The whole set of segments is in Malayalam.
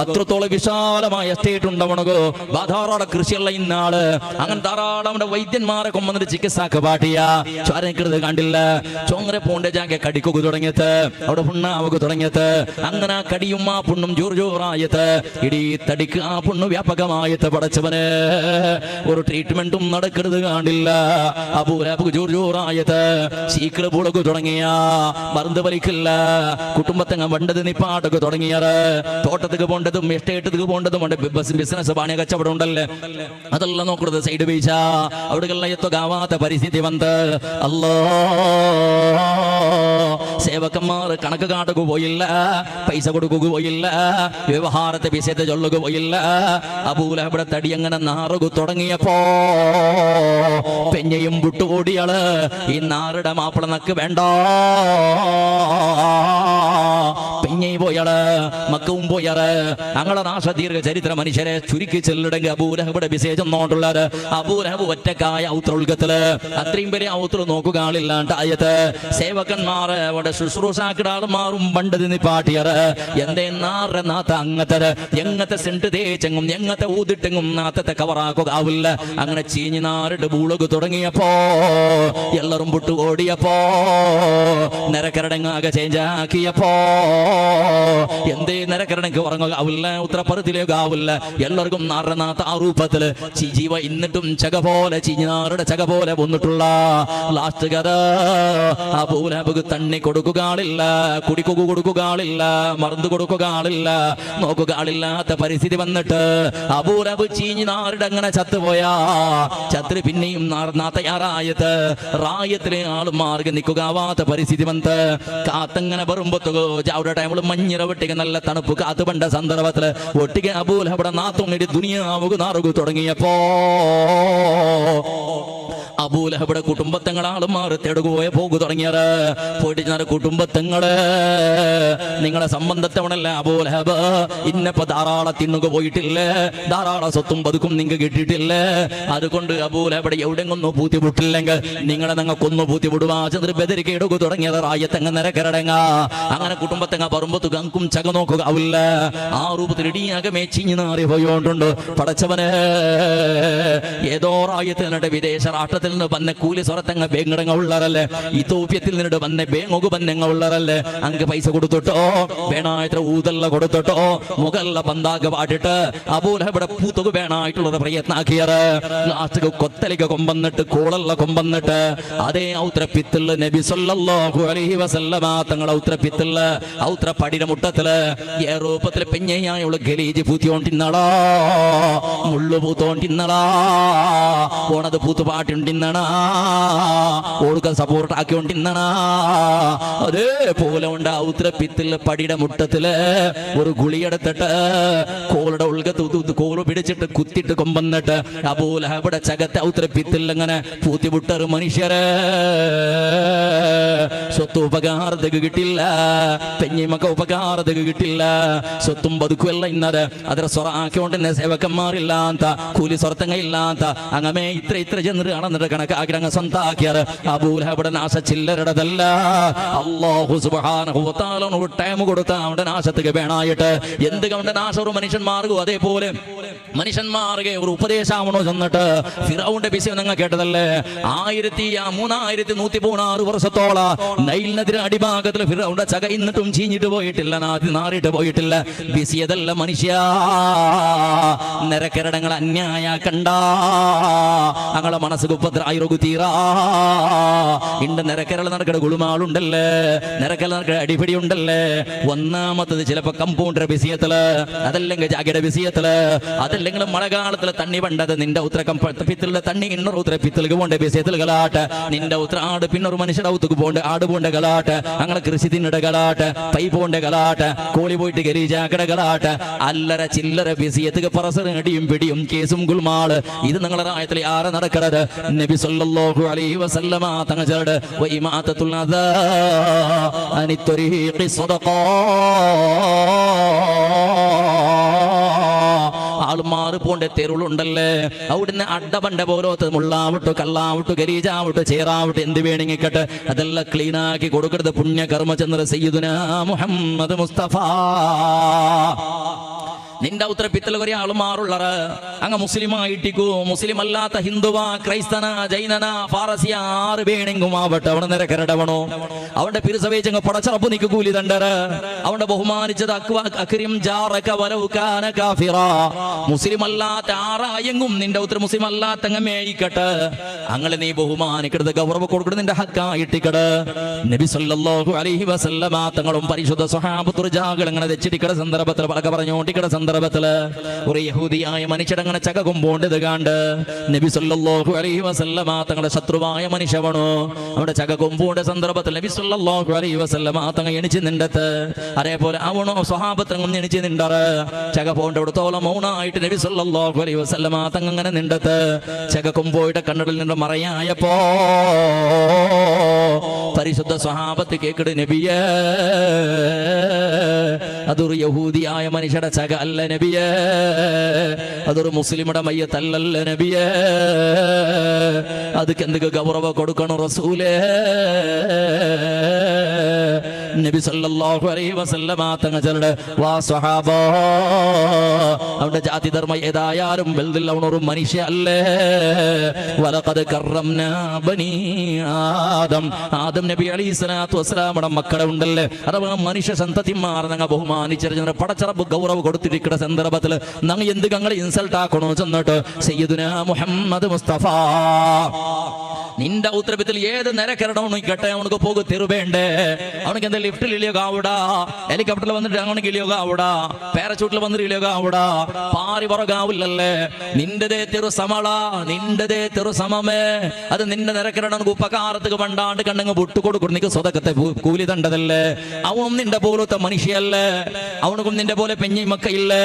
അത്രത്തോളം വിശാലമായ എസ്റ്റേറ്റ് ഉണ്ടവണകോ ധാരാളം കൃഷിയുള്ള ഇന്നാള് അങ്ങനെ ധാരാളം വൈദ്യന്മാരെ കൊമ്പന്നിട്ട് ചികിത്സാക്ക് പാട്ടിയ ചോരക്കരുത് കണ്ടില്ല ചോങ്ങര പോണ്ട ജാഗ കടിക്കുക തുടങ്ങിയത് അവിടെ പുണ്ണാവുക തുടങ്ങിയത് അങ്ങനെ ആ കടിയും ആ പുണ്ണും ജോറായത് ഇടീ തടിക്ക് ആ പുണ്ണ് വ്യാപകമായത് പടച്ചവന് ഒരു ട്രീറ്റ്മെന്റും നടക്കരുത് കാണില്ല അപൂരാപ് ജോറായത് ശീക്ര പുളകു തുടങ്ങിയ മരുന്ന് വലിക്കില്ല കുടുംബത്തങ്ങ വണ്ടത് നിപ്പാട്ടൊക്കെ തുടങ്ങിയാറ് തോട്ടത്തേക്ക് പോണ്ടതും എസ്റ്റേറ്റത്തേക്ക് പോണ്ടതും ബിസിനസ് പാണിയ കച്ചവടം ഉണ്ടല്ലേ അതെല്ലാം നോക്കുന്നത് സൈഡ് വീഴ്ച അവിടെയെല്ലാം എത്തുകാവാത്ത പരിസ്ഥിതി വന്ന് അല്ലോ സേവകന്മാർ കണക്ക് കാട്ടുക പോയില്ല പൈസ കൊടുക്കുക പോയില്ല വ്യവഹാരത്തെ വിഷയത്തെ ചൊല്ലുക പോയില്ല അബൂലഹബിടെ തടി അങ്ങനെ നാറുക തുടങ്ങിയപ്പോ പെഞ്ഞയും വിട്ടുകൂടിയാള് ഈ നാറുടെ മാപ്പിള നക്ക് വേണ്ട പെഞ്ഞൈ പോയാള് മക്കവും പോയാറ് ഞങ്ങളെ നാശ ദീർഘ ചരിത്ര മനുഷ്യരെ ചുരുക്കി ചെല്ലിടെങ്കിൽ അബൂലഹബിടെ വിശേഷം നോട്ടുള്ളത് അബൂലഹബ് ഒറ്റക്കായ ഔത്രൽഗത്തില് അത്രയും പേരെ ഔത്ര നോക്കുക ആളില്ലാണ്ടായത് സേവകന്മാർ അവിടെ ശുശ്രൂഷാക്കിടാളുമാറും പണ്ടത് നിപ്പാട്ടിയറ് എന്തേ നാറ നാത്ത അങ്ങത്തത് എങ്ങത്തെ സെന്റ് തേച്ചെങ്ങും എങ്ങത്തെ ഊതിട്ടെങ്ങും നാത്തത്തെ കവറാക്കുക ആവില്ല അങ്ങനെ ചീഞ്ഞു നാറിട്ട് ബൂളക് തുടങ്ങിയപ്പോ എല്ലാരും വിട്ടു ഓടിയപ്പോ നിരക്കരടങ്ങാകെ ചേഞ്ച് ആക്കിയപ്പോ എന്തേ നിരക്കരടങ്ങ് ഉറങ്ങുക ആവില്ല ഉത്തരപ്പുറത്തിലേക്ക് ആവില്ല എല്ലാവർക്കും നാറനാത്ത ആ രൂപത്തില് ജീവ ഇന്നിട്ടും ചക പോലെ ചീഞ്ഞാറുടെ ചക പോലെ വന്നിട്ടുള്ള ലാസ്റ്റ് കഥ അബൂലഹബ് തണ്ണി കൊടുക്കുക ആളില്ല കുടിക്കുക കൊടുക്കുക ആളില്ല മറന്നു കൊടുക്കുക ആളില്ല നോക്കുക ആളില്ലാത്ത പരിസ്ഥിതി വന്നിട്ട് അബൂലഹബ് ചീഞ്ഞ് നാറിടെ അങ്ങനെ ചത്തുപോയാ ചത്രി പിന്നെയും നാർന്നാ തയ്യാറായത് റായത്തിലെ ആളും മാർഗം നിൽക്കുക ആവാത്ത പരിസ്ഥിതി വന്ന് കാത്തങ്ങനെ വരുമ്പോ അവിടെ ടൈമിൽ മഞ്ഞിറ വെട്ടിക നല്ല തണുപ്പ് കാത്തു പണ്ട സന്ദർഭത്തില് ഒട്ടിക അബൂലഹബിടെ നാത്തുങ്ങിട്ട് ദുനിയാവുക നാറുക തുടങ്ങിയപ്പോ അബൂലഹബിടെ കുടുംബത്തങ്ങളാളും മാറി തേടുകയെ പോകു തുടങ്ങിയത് പോയിട്ട് കുടുംബത്തങ്ങള് നിങ്ങളെ സംബന്ധത്തവണല്ല അബൂലഹബ് ഇന്നപ്പോ ധാരാളം തിന്നുക പോയിട്ടില്ലേ ധാരാളം സ്വത്തും പതുക്കും നിങ്ങൾക്ക് കിട്ടിയിട്ടില്ലേ അതുകൊണ്ട് അബൂലഹബിടെ എവിടെയൊന്നും പൂത്തിവിട്ടില്ലെങ്കിൽ നിങ്ങളെ ഞങ്ങൾക്കൊന്നു പൂത്തിവിടുവാ ചന്ദ്ര ബെദരിക്ക് ഇടുക തുടങ്ങിയത് റായത്തങ്ങ നിരക്കരടങ്ങ അങ്ങനെ കുടുംബത്തങ്ങ പറമ്പത്ത് ഗങ്കും ചക നോക്കുക ആവില്ല ആ രൂപത്തിൽ ഇടിയാകെ മേച്ചിഞ്ഞ് നാറി പോയോണ്ടുണ്ട് പടച്ചവന് ഏതോ റായത്തിനിടെ വിദേശ രാഷ്ട്രത്തിൽ നിന്ന് വന്ന കൂലി സ്വറത്തങ്ങ ബേങ്ങടങ്ങ ഉള്ളറല്ലേ ഇതോപ്യത്തിൽ നിന്നിട്ട് വന്ന ബേങ്ങുക ബന്നങ്ങ ഉള്ളറല്ലേ അങ്ങ് പൈസ കൊടുത്തിട്ടോ വേണായിട്ട് ഊതല്ല കൊടുത്തിട്ടോ മുകല്ല പന്താക പാട്ടിട്ട് അബൂലഹബിടെ പൂത്തുക വേണായിട്ടുള്ളത് പ്രയത്നാക്കിയത് ലാസ്റ്റ് കൊത്തലിക കൊമ്പന്നിട്ട് കോളല്ല കൊമ്പന്നിട്ട് അതേ ഔത്രപ്പിത്തില് നബി സല്ലല്ലാഹു അലൈഹി വസല്ലമ തങ്ങൾ ഔത്രപ്പിത്തില് ഔത്ര പടിയുടെ മുട്ടത്തില് ഏ രൂപത്തില് പെഞ്ഞയായുള്ള ഗലീജ് പൂത്തിയോണ്ടിന്നളാ മുള്ളു പൂത്തോണ്ടിന്നളാ ഓണത് പൂത്തുപാട്ടുണ്ടിന്നണ ഓടുക്ക സപ്പോർട്ട് ആക്കിക്കൊണ്ടിന്നണ അതേപോലെ ഉണ്ട് ഔത്രപ്പിത്തില് പടിയുടെ മുട്ടത്തില് ഒരു ഗുളിയെടുത്തിട്ട് കോളുടെ ഉൾകത്ത് കോള് പിടിച്ചിട്ട് കുത്തിട്ട് കൊമ്പന്നിട്ട് അബൂലഹബിടെ ചകത്തെ ഔത്രപ്പിത്തിൽ അങ്ങനെ പൂത്തി വിട്ടൊരു മനുഷ്യര് സ്വത്ത് ഉപകാരത്തേക്ക് കിട്ടില്ല പെഞ്ഞിമക്ക ഉപകാരത്തേക്ക് കിട്ടില്ല സ്വത്തും ബതുക്കുമല്ല ഇന്നത് അതിനെ സ്വറാക്കിക്കൊണ്ടിരുന്ന സേവകന്മാരില്ലാത്ത കൂലി സ്വർത്തങ്ങ ഇല്ലാത്ത അങ്ങനെ ഇത്ര ജനറ് നടന്നിട്ട് കണക്കാക്കി സ്വന്താക്കിയാറ് അബൂലഹബിടെ നാശ ചില്ലരുടേതല്ല അല്ലാഹു സുബ്ഹാനഹു വ തആല ടൈം കൊടുത്ത അവന്റെ നാശത്തേക്ക് വേണായിട്ട് എന്ത് അവന്റെ നാശം ഒരു മനുഷ്യന്മാർക്കും അതേപോലെ മനുഷ്യന്മാർക്ക് ഒരു ഉപദേശമാണോ ചെന്നിട്ട് ഫിറൗന്റെ വിഷയം നിങ്ങൾ കേട്ടതല്ലേ 3116 വർഷത്തോളം നൈൽ നദിയുടെ അടിഭാഗത്തിൽ ഫിറൗന്റെ ചക ഇന്നിട്ടും ചീഞ്ഞിട്ട് പോയിട്ടില്ല നാറിട്ട് പോയിട്ടില്ല വിസിയതല്ല മനുഷ്യ നിരക്കരടങ്ങൾ അന്യായ കണ്ട ഞങ്ങളെ മനസ്സ് ഉപദ്രായിരകു തീരാ ഇണ്ട് നിരക്കരൾ നടക്കുന്ന ഗുളുമാളുണ്ടല്ലേ നിരക്കൽ നടക്കുന്ന അടിപിടി ഉണ്ടല്ലേ ഒന്നാമത്തത് ചിലപ്പോ കമ്പൗണ്ടർ വിഷയത്തില് അതല്ലെങ്കിൽ ജാഗയുടെ വിഷയത്തില് അതല്ലെങ്കിൽ മഴക്കാലത്തില് തണ്ണി പണ്ടത് നിന്റെ ഉത്തരക്കപ്പിത്തിലുള്ള തണ്ണി ഇന്നൊരു ഉത്തരപ്പിത്തലുക്ക് പോണ്ട വിഷയത്തിൽ ഗലാട്ട് നിന്റെ ഉത്തര ആട് പിന്നൊരു മനുഷ്യരുടെ ഔത്തുക്ക് പോണ്ട് ആട് പോണ്ട ഗലാട്ട് അങ്ങനെ കൃഷി തിന്നിട ഗലാട്ട് പൈ പോണ്ട ഗലാട്ട് കോളി പോയിട്ട് ഗരീജാക്കട ഗലാട്ട് അല്ലറ ചില്ലറ വിഷയത്തിക്ക് പറസറടിയും പിടിയും കേസും ഗുൽമാള് ഇത് നിങ്ങളുടെ രായത്തിൽ ആരെ നടക്കുന്നത് നബി സല്ലല്ലാഹു അലൈഹി വസല്ലമ തങ്ങജട് വഇമാതത്തുൽ അദാ അനി ത്വരീഖി സദഖ ആൾമാറ് പോണ്ട തെരുളുണ്ടല്ലേ അവിടുന്ന് അഡ്ഡപണ്ട പോലോത്ത് മുള്ളാവട്ടു കള്ളാവട്ടു ഗരീജാവട്ടു ചേറാവട്ടു എന്ത് വേണമെങ്കിക്കട്ടെ അതെല്ലാം ക്ലീനാക്കി കൊടുക്കരുത് പുണ്യ കർമ്മചന്ദ്ര സയ്യിദുനാ മുഹമ്മദ് മുസ്തഫ നിന്റെ ഉത്തരപ്പിത്തൽ ഒരേ ആള് മാറുള്ളറ അങ്ങ് മുസ്ലിം ആയിട്ടിക്കൂ മുസ്ലിം അല്ലാത്ത ഹിന്ദുവാ ക്രൈസ്തന ജൈനന ഫാറസിയ ആറ് വേണെങ്കും ആവട്ടെ അവനെ നിരക്കരടവണോ അവന്റെ പിരിസവേച്ചങ്ങ് പടച്ചറപ്പ് നിക്ക് കൂലി തണ്ടറ അവന്റെ ബഹുമാനിച്ചത് മുസ്ലിം അല്ലാത്ത ആറായെങ്കും നിന്റെ ഉത്തര മുസ്ലിം അല്ലാത്തങ്ങ് മേയിക്കട്ടെ അങ്ങനെ നീ ബഹുമാനിക്കരുത് ഗൗരവ കൊടുക്കണം നിന്റെ ഹക്കായിട്ടിക്കട് നബി സല്ലല്ലാഹു അലൈഹി വസല്ലമ തങ്ങളും പരിശുദ്ധ സ്വഹാബത്ത് റിജാകൾ അങ്ങനെ വെച്ചിരിക്കട സന്ദർഭത്തിൽ പലക പറഞ്ഞോണ്ടിക്കട സന്ദർഭത്തില് ഒരു യഹൂദിയായ മനുഷ്യരങ്ങനെ ചക കൊമ്പോണ്ടത് കണ്ട് നബി സല്ലല്ലാഹു അലൈഹി വസല്ലമ തങ്ങളുടെ ശത്രുവായ മനുഷ്യവണു അവിടെ ചക കൊമ്പോണ്ട സന്ദർഭത്തിൽ നബി സല്ലല്ലാഹു അലൈഹി വസല്ലമ തങ്ങൾ എണിച്ച് നിണ്ടത്ത് അതേപോലെ അവണോ സ്വഹാബത്തങ്ങും എണിച്ച് നിണ്ടറ് ചക പോണ്ടവിടത്തോളം മൗനായിട്ട് നബി സല്ലല്ലാഹു അലൈഹി വസല്ലമ തങ്ങൾ അങ്ങനെ നിണ്ടത്ത് ചക കൊമ്പോയിട്ട് കണ്ണടിൽ നിന്ന് മറയായപ്പോ പരിശുദ്ധ സ്വഹാബത്ത് കേക്കട് നബിയേ അതൊരു യഹൂദിയായ മനുഷ്യരുടെ ചക അല്ല നബിയേ അതൊരു മുസ്ലിമുടെ മയ്യത്തല്ലല്ല നബിയേ അതൊക്കെ എന്തൊക്കെ ഗൗരവ കൊടുക്കണം റസൂലേ നബി സല്ലല്ലാഹു അലൈഹി വസല്ലമ തങ്ങൾ ചൊല്ലുടെ വാ സ്വഹാബ അവന്റെ ജാതി ധർമ്മം ഏതായാലും വലുതിൽ അവനൊരു മനുഷ്യ അല്ലേ വലഖദ് കറംനാ ബനി ആദം ആദം നബി അലൈഹി സ്വലാത്തു വസ്സലാമുടെ മക്കളെ ഉണ്ടല്ലേ അഥവാ മനുഷ്യ സന്തതിമാർ ഞങ്ങൾ ബഹുമാനിച്ചറിഞ്ഞ പടച്ചറബ് ഗൗരവ കൊടുത്തിരിക്കുന്ന സന്ദർഭത്തിൽ ഞങ്ങൾ എന്ത് ഞങ്ങളെ ഇൻസൾട്ട് ആക്കണോ ചെന്നിട്ട് സയ്യിദുനാ മുഹമ്മദ് മുസ്തഫ നിന്റെ ഉത്തരവിത്തിൽ ഏത് നിരക്കരണം കേട്ടെ അവനക്ക് പോകും തെരുവേണ്ടേ അവനക്ക് എന്താ ലിഫ്റ്റിൽ ഇല്ലയോ ആവിടാ ഹെലികോപ്റ്ററിൽ വന്നിട്ട് അവനക്ക് ഇല്ലയോ ആവിടാ പാരച്ചൂട്ടിൽ വന്നിട്ട് ഇല്ലയോ ആവിടാ പാറി പുറകാവില്ലല്ലേ നിന്റെതേ തെറു സമള നിന്റെതേ തെറു സമമേ അത് നിന്റെ നിരക്കരണം ഉപകാരത്തുക്ക് പണ്ടാണ്ട് കണ്ണങ്ങ് വിട്ടു കൊടുക്കും നിനക്ക് സ്വതക്കത്തെ കൂലി തണ്ടതല്ലേ അവനും നിന്റെ പോലത്തെ മനുഷ്യല്ലേ അവനക്കും നിന്റെ പോലെ പെഞ്ഞി മക്കയില്ലേ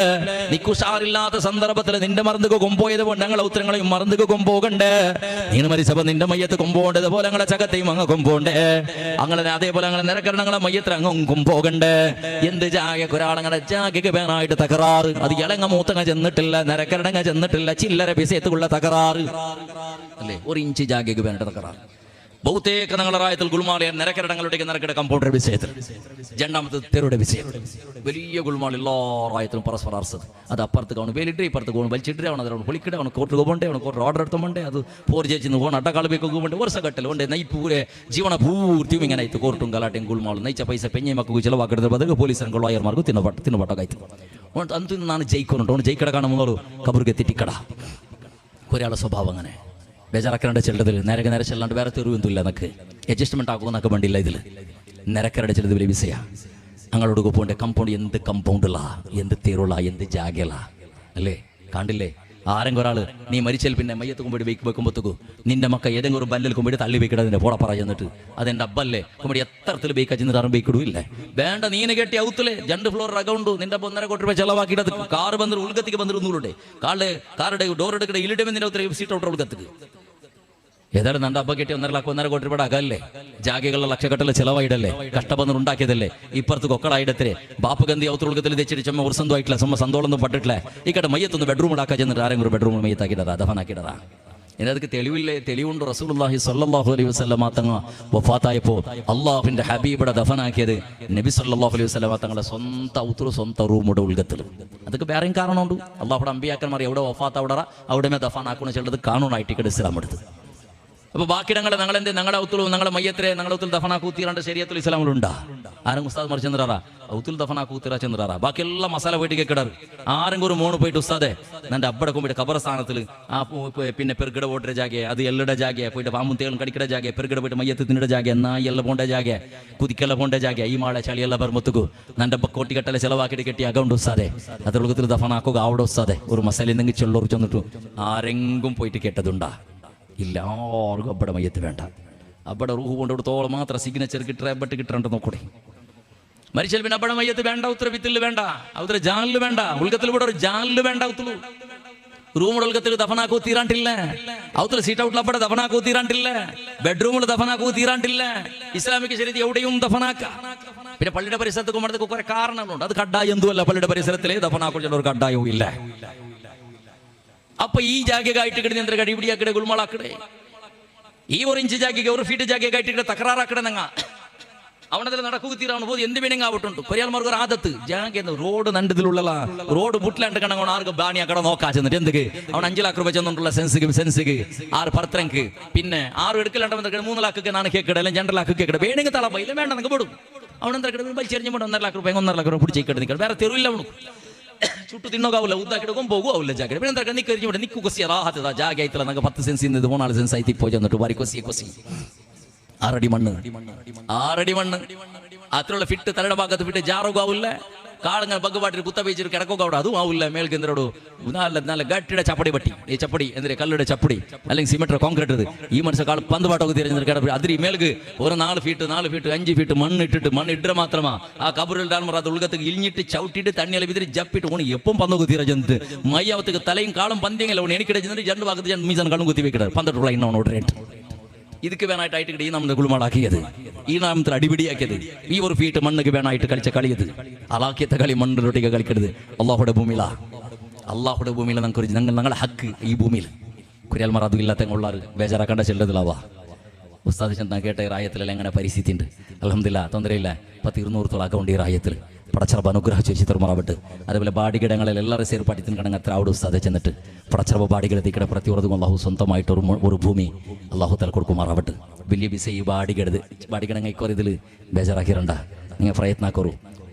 നിക്കുഷാറില്ലാത്ത സന്ദർഭത്തിൽ നിന്റെ മറന്നുക കൊമ്പോയത് കൊണ്ട് ഞങ്ങളെ ഉത്തരങ്ങളെയും മറന്നുക കൊമ്പോകണ്ടേ നീ മരിച്ചപ്പോ നിന്റെ മയ്യത്ത് കൊമ്പോണ്ടത് പോലെ ഞങ്ങളെ ചകത്തെയും അങ്ങ് കൊമ്പോണ്ടേ അങ്ങനെ അതേപോലെ അങ്ങനെ നിരക്കരണങ്ങളെ മയ്യത്തിൽ അങ്ങും കൊമ്പോകണ്ടേ എന്ത് ജാഗക്ക് ഒരാളങ്ങനെ ജാഗക്ക് വേണമായിട്ട് തകരാറ് അത് ഇളങ്ങ മൂത്തങ്ങ ചെന്നിട്ടില്ല നിരക്കരണങ്ങ ചെന്നിട്ടില്ല ചില്ലറ പിസയത്തുള്ള തകരാറ് അല്ലേ ഒരു ഇഞ്ച് ജാഗക്ക് വേണ്ട തകരാറ് ಬಹುತೇಕ ನಗರಾಯത്തിൽ ഗുൽമാളിയ നിരക്കരടങ്ങളുടെയൊക്കെ നിരക്കട കമ്പൗണ്ടർ വിഷയത്തിൽ രണ്ടാമത്തെ തെരുയുടെ വിഷയം വലിയ ഗുൽമാൾ എല്ലാ റായത്തിലും പരസ്പരം അർസത് അത് അപ്പുറത്ത് കാണും വേലിട്ട് ഇപ്പുറത്ത് പോകും വലിച്ചിട്ട് അവൻ അതിനോട് പൊളിക്കിടെ അവൻ കോർട്ട് പോകണ്ടേ അവൻ കോർട്ട് ഓർഡർ എടുത്തോണ്ടേ അത് പോർ ചേച്ചിന്ന് പോകണം അട്ടക്കാളിലേക്ക് പോകുമ്പോൾ ವರ್ಷ ಗಟ್ಟಲೆ ಒಂದೇ ನೈ ಪೂರೆ ಜೀವನ ಪೂರ್ತಿ ಹಿಂಗೆ ಆಯ್ತು ಕೋರ್ಟು ಗಲಾಟೆ ಗುಲ್ಮಾಳು ನೈಚ ಪೈಸೆ ಪೆಂಜೆ ಮಕ್ಕಳು ಚಿಲವಾಕಿಡಿದ್ರೆ ಬದಲು ಪೊಲೀಸರು ಲಾಯರ್ಮಾರ್ಗು ತಿನ್ನಬಟ್ಟಾಗಾಯ್ತು ಅಂತೂ ನಾನು ಜೈಕೊಂಡು ಅವನು ಜೈಕಡ ಕಾಣ ಮುಂದವರು ಕಬರ್ಗೆ ತಿಟ್ಟಿಕಡ ഒരാളുടെ സ്വഭാവം അങ്ങനെ ബേജാറാക്കരണ്ട ചെല്ലതിൽ നേരെ നേരെ ചെല്ലാണ്ട് വേറെ തെരുവൊന്നുമില്ല എന്നൊക്കെ അഡ്ജസ്റ്റ്മെന്റ് ആക്കുമെന്നൊക്കെ വേണ്ടിയില്ല ഇതിൽ നിരക്കരടെ ചെല്ലത് വലിയ വിസയാ അങ്ങോട്ട് പോകേണ്ട കമ്പൗണ്ട് എന്ത് കമ്പൗണ്ടുള്ള എന്ത് തെരുള്ള എന്ത് ജാഗല അല്ലേ കണ്ടില്ലേ ആരെങ്കിലും ഒരാള് നീ മരിച്ചാൽ പിന്നെ മയ്യത്ത് കുമ്പിടി വെക്കുമ്പോഴത്തേക്കും നിന്റെ മക്ക ഏതെങ്കിലും ഒരു ബല്ലിൽ കുമ്പിടി തള്ളി വെക്കിടതിന്റെ പോട പറ ചെന്നിട്ട് അതെന്റെ അബ്ബല്ലേ കുമ്പിടി എത്രത്തിൽ ബേക്കാ ചെന്നിട്ട് ആരും ബേക്കിടൂല്ലേ വേണ്ട നീനെ കെട്ടി ഔത്തില്ലേ 2 ഫ്ലോർ അക്കൗണ്ട് നിന്റെ 1.5 കോടി രൂപ ചെലവാക്കിയിട്ട് കാറ് ബന്ധു ഉൾഗത്തിക്ക് ബന്ധുന്നൂടെ കാറുടെ ഡോർ എടുക്കടെ ഇലിട്ട് നിന്റെ ഉത്തരവ് സീറ്റ് ഔട്ടർ ഉൾഗത്തിക്ക് ഏതായാലും നന്റെ അബ്ബ കെട്ടി 1.5 കോടി രൂപയുടെ അകല്ലേ ജാഗകളുടെ ലക്ഷക്കട്ടല് ചെലവായിടല്ലേ കഷ്ടബന്ധം ഉണ്ടാക്കിയതല്ലേ ഇപ്പുറത്ത് കൊക്കളായിടത്തിരെ ബാപ്പ് ഗന്ധി ഔത്തുൾഗത്തിൽ തെച്ചിട്ട് ചുമ ഒരു സ്വന്തമായിട്ടില്ല ചുമ സന്തോളൊന്നും പട്ടിട്ടില്ല ഈ കട മയ്യത്തൊന്ന് ബെഡ്റൂം ഉണ്ടാക്കാൻ ചെന്നിട്ട് ആരെങ്കിലും ഒരു ബെഡ്റൂം മയ്യത്താക്കിയിട്ടാ ദഫനാക്കിയിട്ടാ ഇതിനകത്ത് തെളിവില്ലേ തെളിവുണ്ട് റസൂലുള്ളാഹി സ്വല്ലല്ലാഹു അലൈഹി വസല്ലമ തങ്ങൾ വഫാത്തായപ്പോൾ അള്ളാഹുവിന്റെ ഹബീബിടെ ദഫനാക്കിയത് നബി സല്ലല്ലാഹു അലൈഹി വസല്ലമ തങ്ങളുടെ സ്വന്തം ഔത്തുറു സ്വന്തം റൂമുടെ ഉൾഗത്തിൽ അതൊക്കെ വേറെയും കാരണമുണ്ട് അള്ളാഹുടെ അമ്പിയാക്കന്മാർ എവിടെ വഫാത്ത് അവിടെ ദഫനാക്കണം ചെല്ലത് കാണുന്നായിട്ട് ഇവിടെ ഇസ്ലാം എടുത്ത് അപ്പൊ ബാക്കിടങ്ങളെ ഞങ്ങളുടെ ഔത്തുള്ളൂ ഞങ്ങളുടെ മയ്യത്തിരെ ഞങ്ങളുടെ ഔത്തുൽ ദഫനാക്കൂത്തിരാണ്ട് ശരീഅത്തുൽ ഇസ്ലാമിലുണ്ടാ ആരും ഉസ്താദ്മാർ ചെന്നിറാ ഔത്തുൽ ദഫനാക്കൂത്തിരാ ചെന്നിറാ ബാക്കി എല്ലാം മസാല പോയിട്ട് കിടറ് ആരെങ്കിലും ഒരു മോണ് പോയിട്ട് ഉസ്താദെ നിന്റെ അബ്ബടെ കൊമ്പിട്ട് ഖബർസ്ഥാനത്തിൽ ആ പിന്നെ പെരുകിട ഓട്ടര ജാഗെ അത് എല്ലടെ ജാഗെ പോയിട്ട് പാമ്പും കടിക്കട ജാഗെ പെരുകിട പോയിട്ട് മയ്യത്ത് തിന്നിട ജാഗെ നായി എല്ലാം പോണ്ട ജാഗെ കുതിക്കെല്ലാം പോണ്ട ജാഗെ ഈ മാളെ ചളിയെല്ലാം ബർമത്തുക്കു നിന്റെ കോട്ടിക്കെട്ടലെ ചെലവാക്കിയിട്ട് കെട്ടി അകൗണ്ട് ഉസ്താദെ അതിർഗത്തിൽ ദഫനാക്കുക അവിടെ ഉസ്താദെ ഒരു മസാല എന്തെങ്കിലും ചെള്ളൂർ ചെന്നിട്ടു ആരെങ്കിലും പോയിട്ട് കേട്ടതുണ്ടാ എല്ലാവർക്കും അബ്ബടെ മയ്യത്ത് വേണ്ട അബ്ബടെ റൂഹ് കൊണ്ടിടത്തോളം മാത്രം സിഗ്നേച്ചർ കിട്ടറബട്ട് കിട്ടണ്ട നോക്കൂടെ മരിച്ചാൽ പിന്നെ അബ്ബടെ മയ്യത്ത് വേണ്ട ഉത്തരവിത്തിൽ വേണ്ട ഉത്തര ജാലില് വേണ്ട ഉൾഗത്തിൽ ഇവിടെ ഒരു ജാലില് വേണ്ട ഉത്തുള്ളൂ റൂമുടെ ഉൾഗത്തിൽ ദഫനാക്കൂ തീരാണ്ടില്ല ഔത്തുള്ള സീറ്റ് ഔട്ടിൽ അബ്ബടെ ദഫനാക്കൂ തീരാണ്ടില്ല ബെഡ്റൂമിൽ ദഫനാക്കൂ തീരാണ്ടില്ല ഇസ്ലാമിക ശരീരത്തിൽ എവിടെയും ദഫനാക്ക പിന്നെ പള്ളിയുടെ പരിസരത്ത് കൊണ്ടതൊക്കെ കുറെ കാരണങ്ങളുണ്ട് അത് കഡ്ഡായം എന്തുമല്ല പള്ളിയുടെ പരിസരത്തിലെ ദഫനാക്കൂ ചില ഒരു കഡ്ഡായവും ഇല്ല അപ്പൊ ഈ ജാഗയായിട്ട് കിടന്ന് കടിപിടിയാക്കടെ ഗുൾമാളാക്കടെ ഈ 1 ഇഞ്ച് ജാഗ 1 ഫീറ്റ് ജാഗയായിട്ട് തകരാറാക്കടെ ഞങ്ങ ಅವನದಲ್ಲಿ ನಡಕುತ್ತೀರ ಅವನು ಎಂದ ಬೇನೆಂಗ ಆಗ್ಬಿಟ್ಟು ಕೊರಿಯಾಲ್ ಮಾರ್ಗರ ಆದತ್ತು ಜಾಗೆ ರೋಡ್ ನಂಡದಿലുള്ള ರೋಡ್ ബുട്ടിലാണ്ട് കണങ്ങോണ ആർക്ക് ബാണി അക്കട നോക്കാച്ചെന്നിട്ട് എന്തൊക്കെ അവൻ 5 ലക്ഷം രൂപ ചെന്നുള്ള സെൻസിക്ക് 6 പർത്രങ്ക് പിന്നെ 6 എടുക്കലാണ്ട് വന്നിട്ട് 3 ലക്ഷಕ್ಕೆ ನಾನು ಕೇಕಡೆ ಇಲ್ಲ 2 ಲಕ್ಷಕ್ಕೆ ಕೇಕಡೆ ಬೇನೆಂಗ ತಳ ಬೈಲ ಬೇಡ ನನಗೆ ಬಿಡು ಅವನಂತರ ಕಡೆ ಬಲ್ಚೇರ್ಜ್ ಮಾಡಿ 1.5 ಲಕ್ಷ ರೂಪಾಯಿ 1.5 ಲಕ್ಷ ರೂಪಾಯಿ പിടിച്ച് ಕಡೆ ಬೇರೆ ತೆರು ಇಲ್ಲ ಅವನು ചുട്ടു തിന്നോകാവില്ല ഉദ്ദാക്കിടക്കും പോകും ജാഗ്രത പിന്നെ എന്താ നിക്ക് നിക്കു കൊസിയ റാഹത്ത ജാഗ ആയിട്ടില്ല നമുക്ക് 10 സെൻസ് ഇന്ന് 4 സെൻസ് ആയിട്ട് പോയി ചെന്നിട്ട് വാരി കൊസി 6 അടി മണ്ണ് അത്രയുള്ള ഫിറ്റ് തലയുടെ ഭാഗത്ത് ഫിറ്റ് ജാറുകാവില്ല കാളങ്ങൾ ബഗ്ഗുപാട്ടിൽ കുത്ത വെച്ചിട്ട് കിടക്കുക അതും ആവില്ല മേൽക്കെന്തരോട് നല്ല ഗട്ടിയുടെ ചപ്പടി പട്ടി ഈ ചപ്പടി എന്തിനാ കല്ലുടെ ചപ്പടി അല്ലെങ്കിൽ സിമെന്റ് കോൺക്രീറ്റ് ഈ മനസ്സിൽ കാൾ പന്ത് പാട്ടൊക്കെ തിരഞ്ഞെടുക്കുക അതിരി മേൽക്ക് ഒരു 4 ഫീറ്റ് 5 ഫീറ്റ് മണ്ണിട്ട് മാത്രമാ ആ കബറിൽ ഡാൽമർ അത് ഉൾഗത്തേക്ക് ഇലിഞ്ഞിട്ട് ചവിട്ടിട്ട് തണ്ണിയാൽ വിതിരി ജപ്പിട്ട് ഓണി എപ്പം പന്തൊക്കെ തിരഞ്ഞെടുത്ത് മയ്യാവത്തേക്ക് തലയും കാളും പന്തിയെങ്കിലും ഓണി എനിക്കിടെ ചെന്നിട്ട് 2 ഭാഗത്ത് മീസാൻ കണ്ണും കുത്തി വെക്കിടാറ് 12 ഇന്നോട് റേറ്റ് ಇದಕ್ಕೆ വേണമായിട്ട് ഈ നമ്മുടെ ഗുളുമാടാക്കിയത് ഈ നാമത്തിൽ അടിപിടിയാക്കിയത് ഈ ഒരു ഫീറ്റ് മണ്ണുക്ക് വേണമായിട്ട് കളിച്ച കളിയത് അലാക്കിയത്തെ കളി മണ്ണിലൊട്ടിക്ക് കളിക്കരുത് അള്ളാഹുടെ ഭൂമിയില ഞങ്ങളുടെ ഹക്ക് ഈ ഭൂമിയിൽ കുരിയാൽമാർ അതും ഇല്ലാത്ത ഉള്ളാറ് ബേജാറാക്കേണ്ട ചെല്ലതിലാവാ ഉസ്താദ് ചെന്താ കേട്ട റായത്തിലെല്ലാം എങ്ങനെ പരിസ്ഥിതി ഉണ്ട് അൽഹംദുലില്ലാ തൊന്തരയില്ല 10-200 അക്കൗണ്ട് ഈ റായത്തിൽ പടച്ചറബ് അനുഗ്രഹിച്ച് വെച്ച് തുറമാവട്ടെ അതേപോലെ ബാടികിടങ്ങളിൽ എല്ലാവരും സേർപ്പാട്ടിത്തിന് കണങ്ങ് അത്ര അവിടെ ഉസ്താദെ ചെന്നിട്ട് പടച്ചറബ് ബാടികിടത്തിക്കടെ പ്രത്യുറതും അള്ളാഹു സ്വന്തമായിട്ട് ഒരു ഭൂമി അള്ളാഹു തല കൊടുക്കുമാറാവട്ടെ വലിയ ബിസ ഈ ബാടികിടങ്ങ ഇക്കോറിതിൽ ബേജാറാക്കിരണ്ട നിങ്ങൾ പ്രയത്നാക്കോറു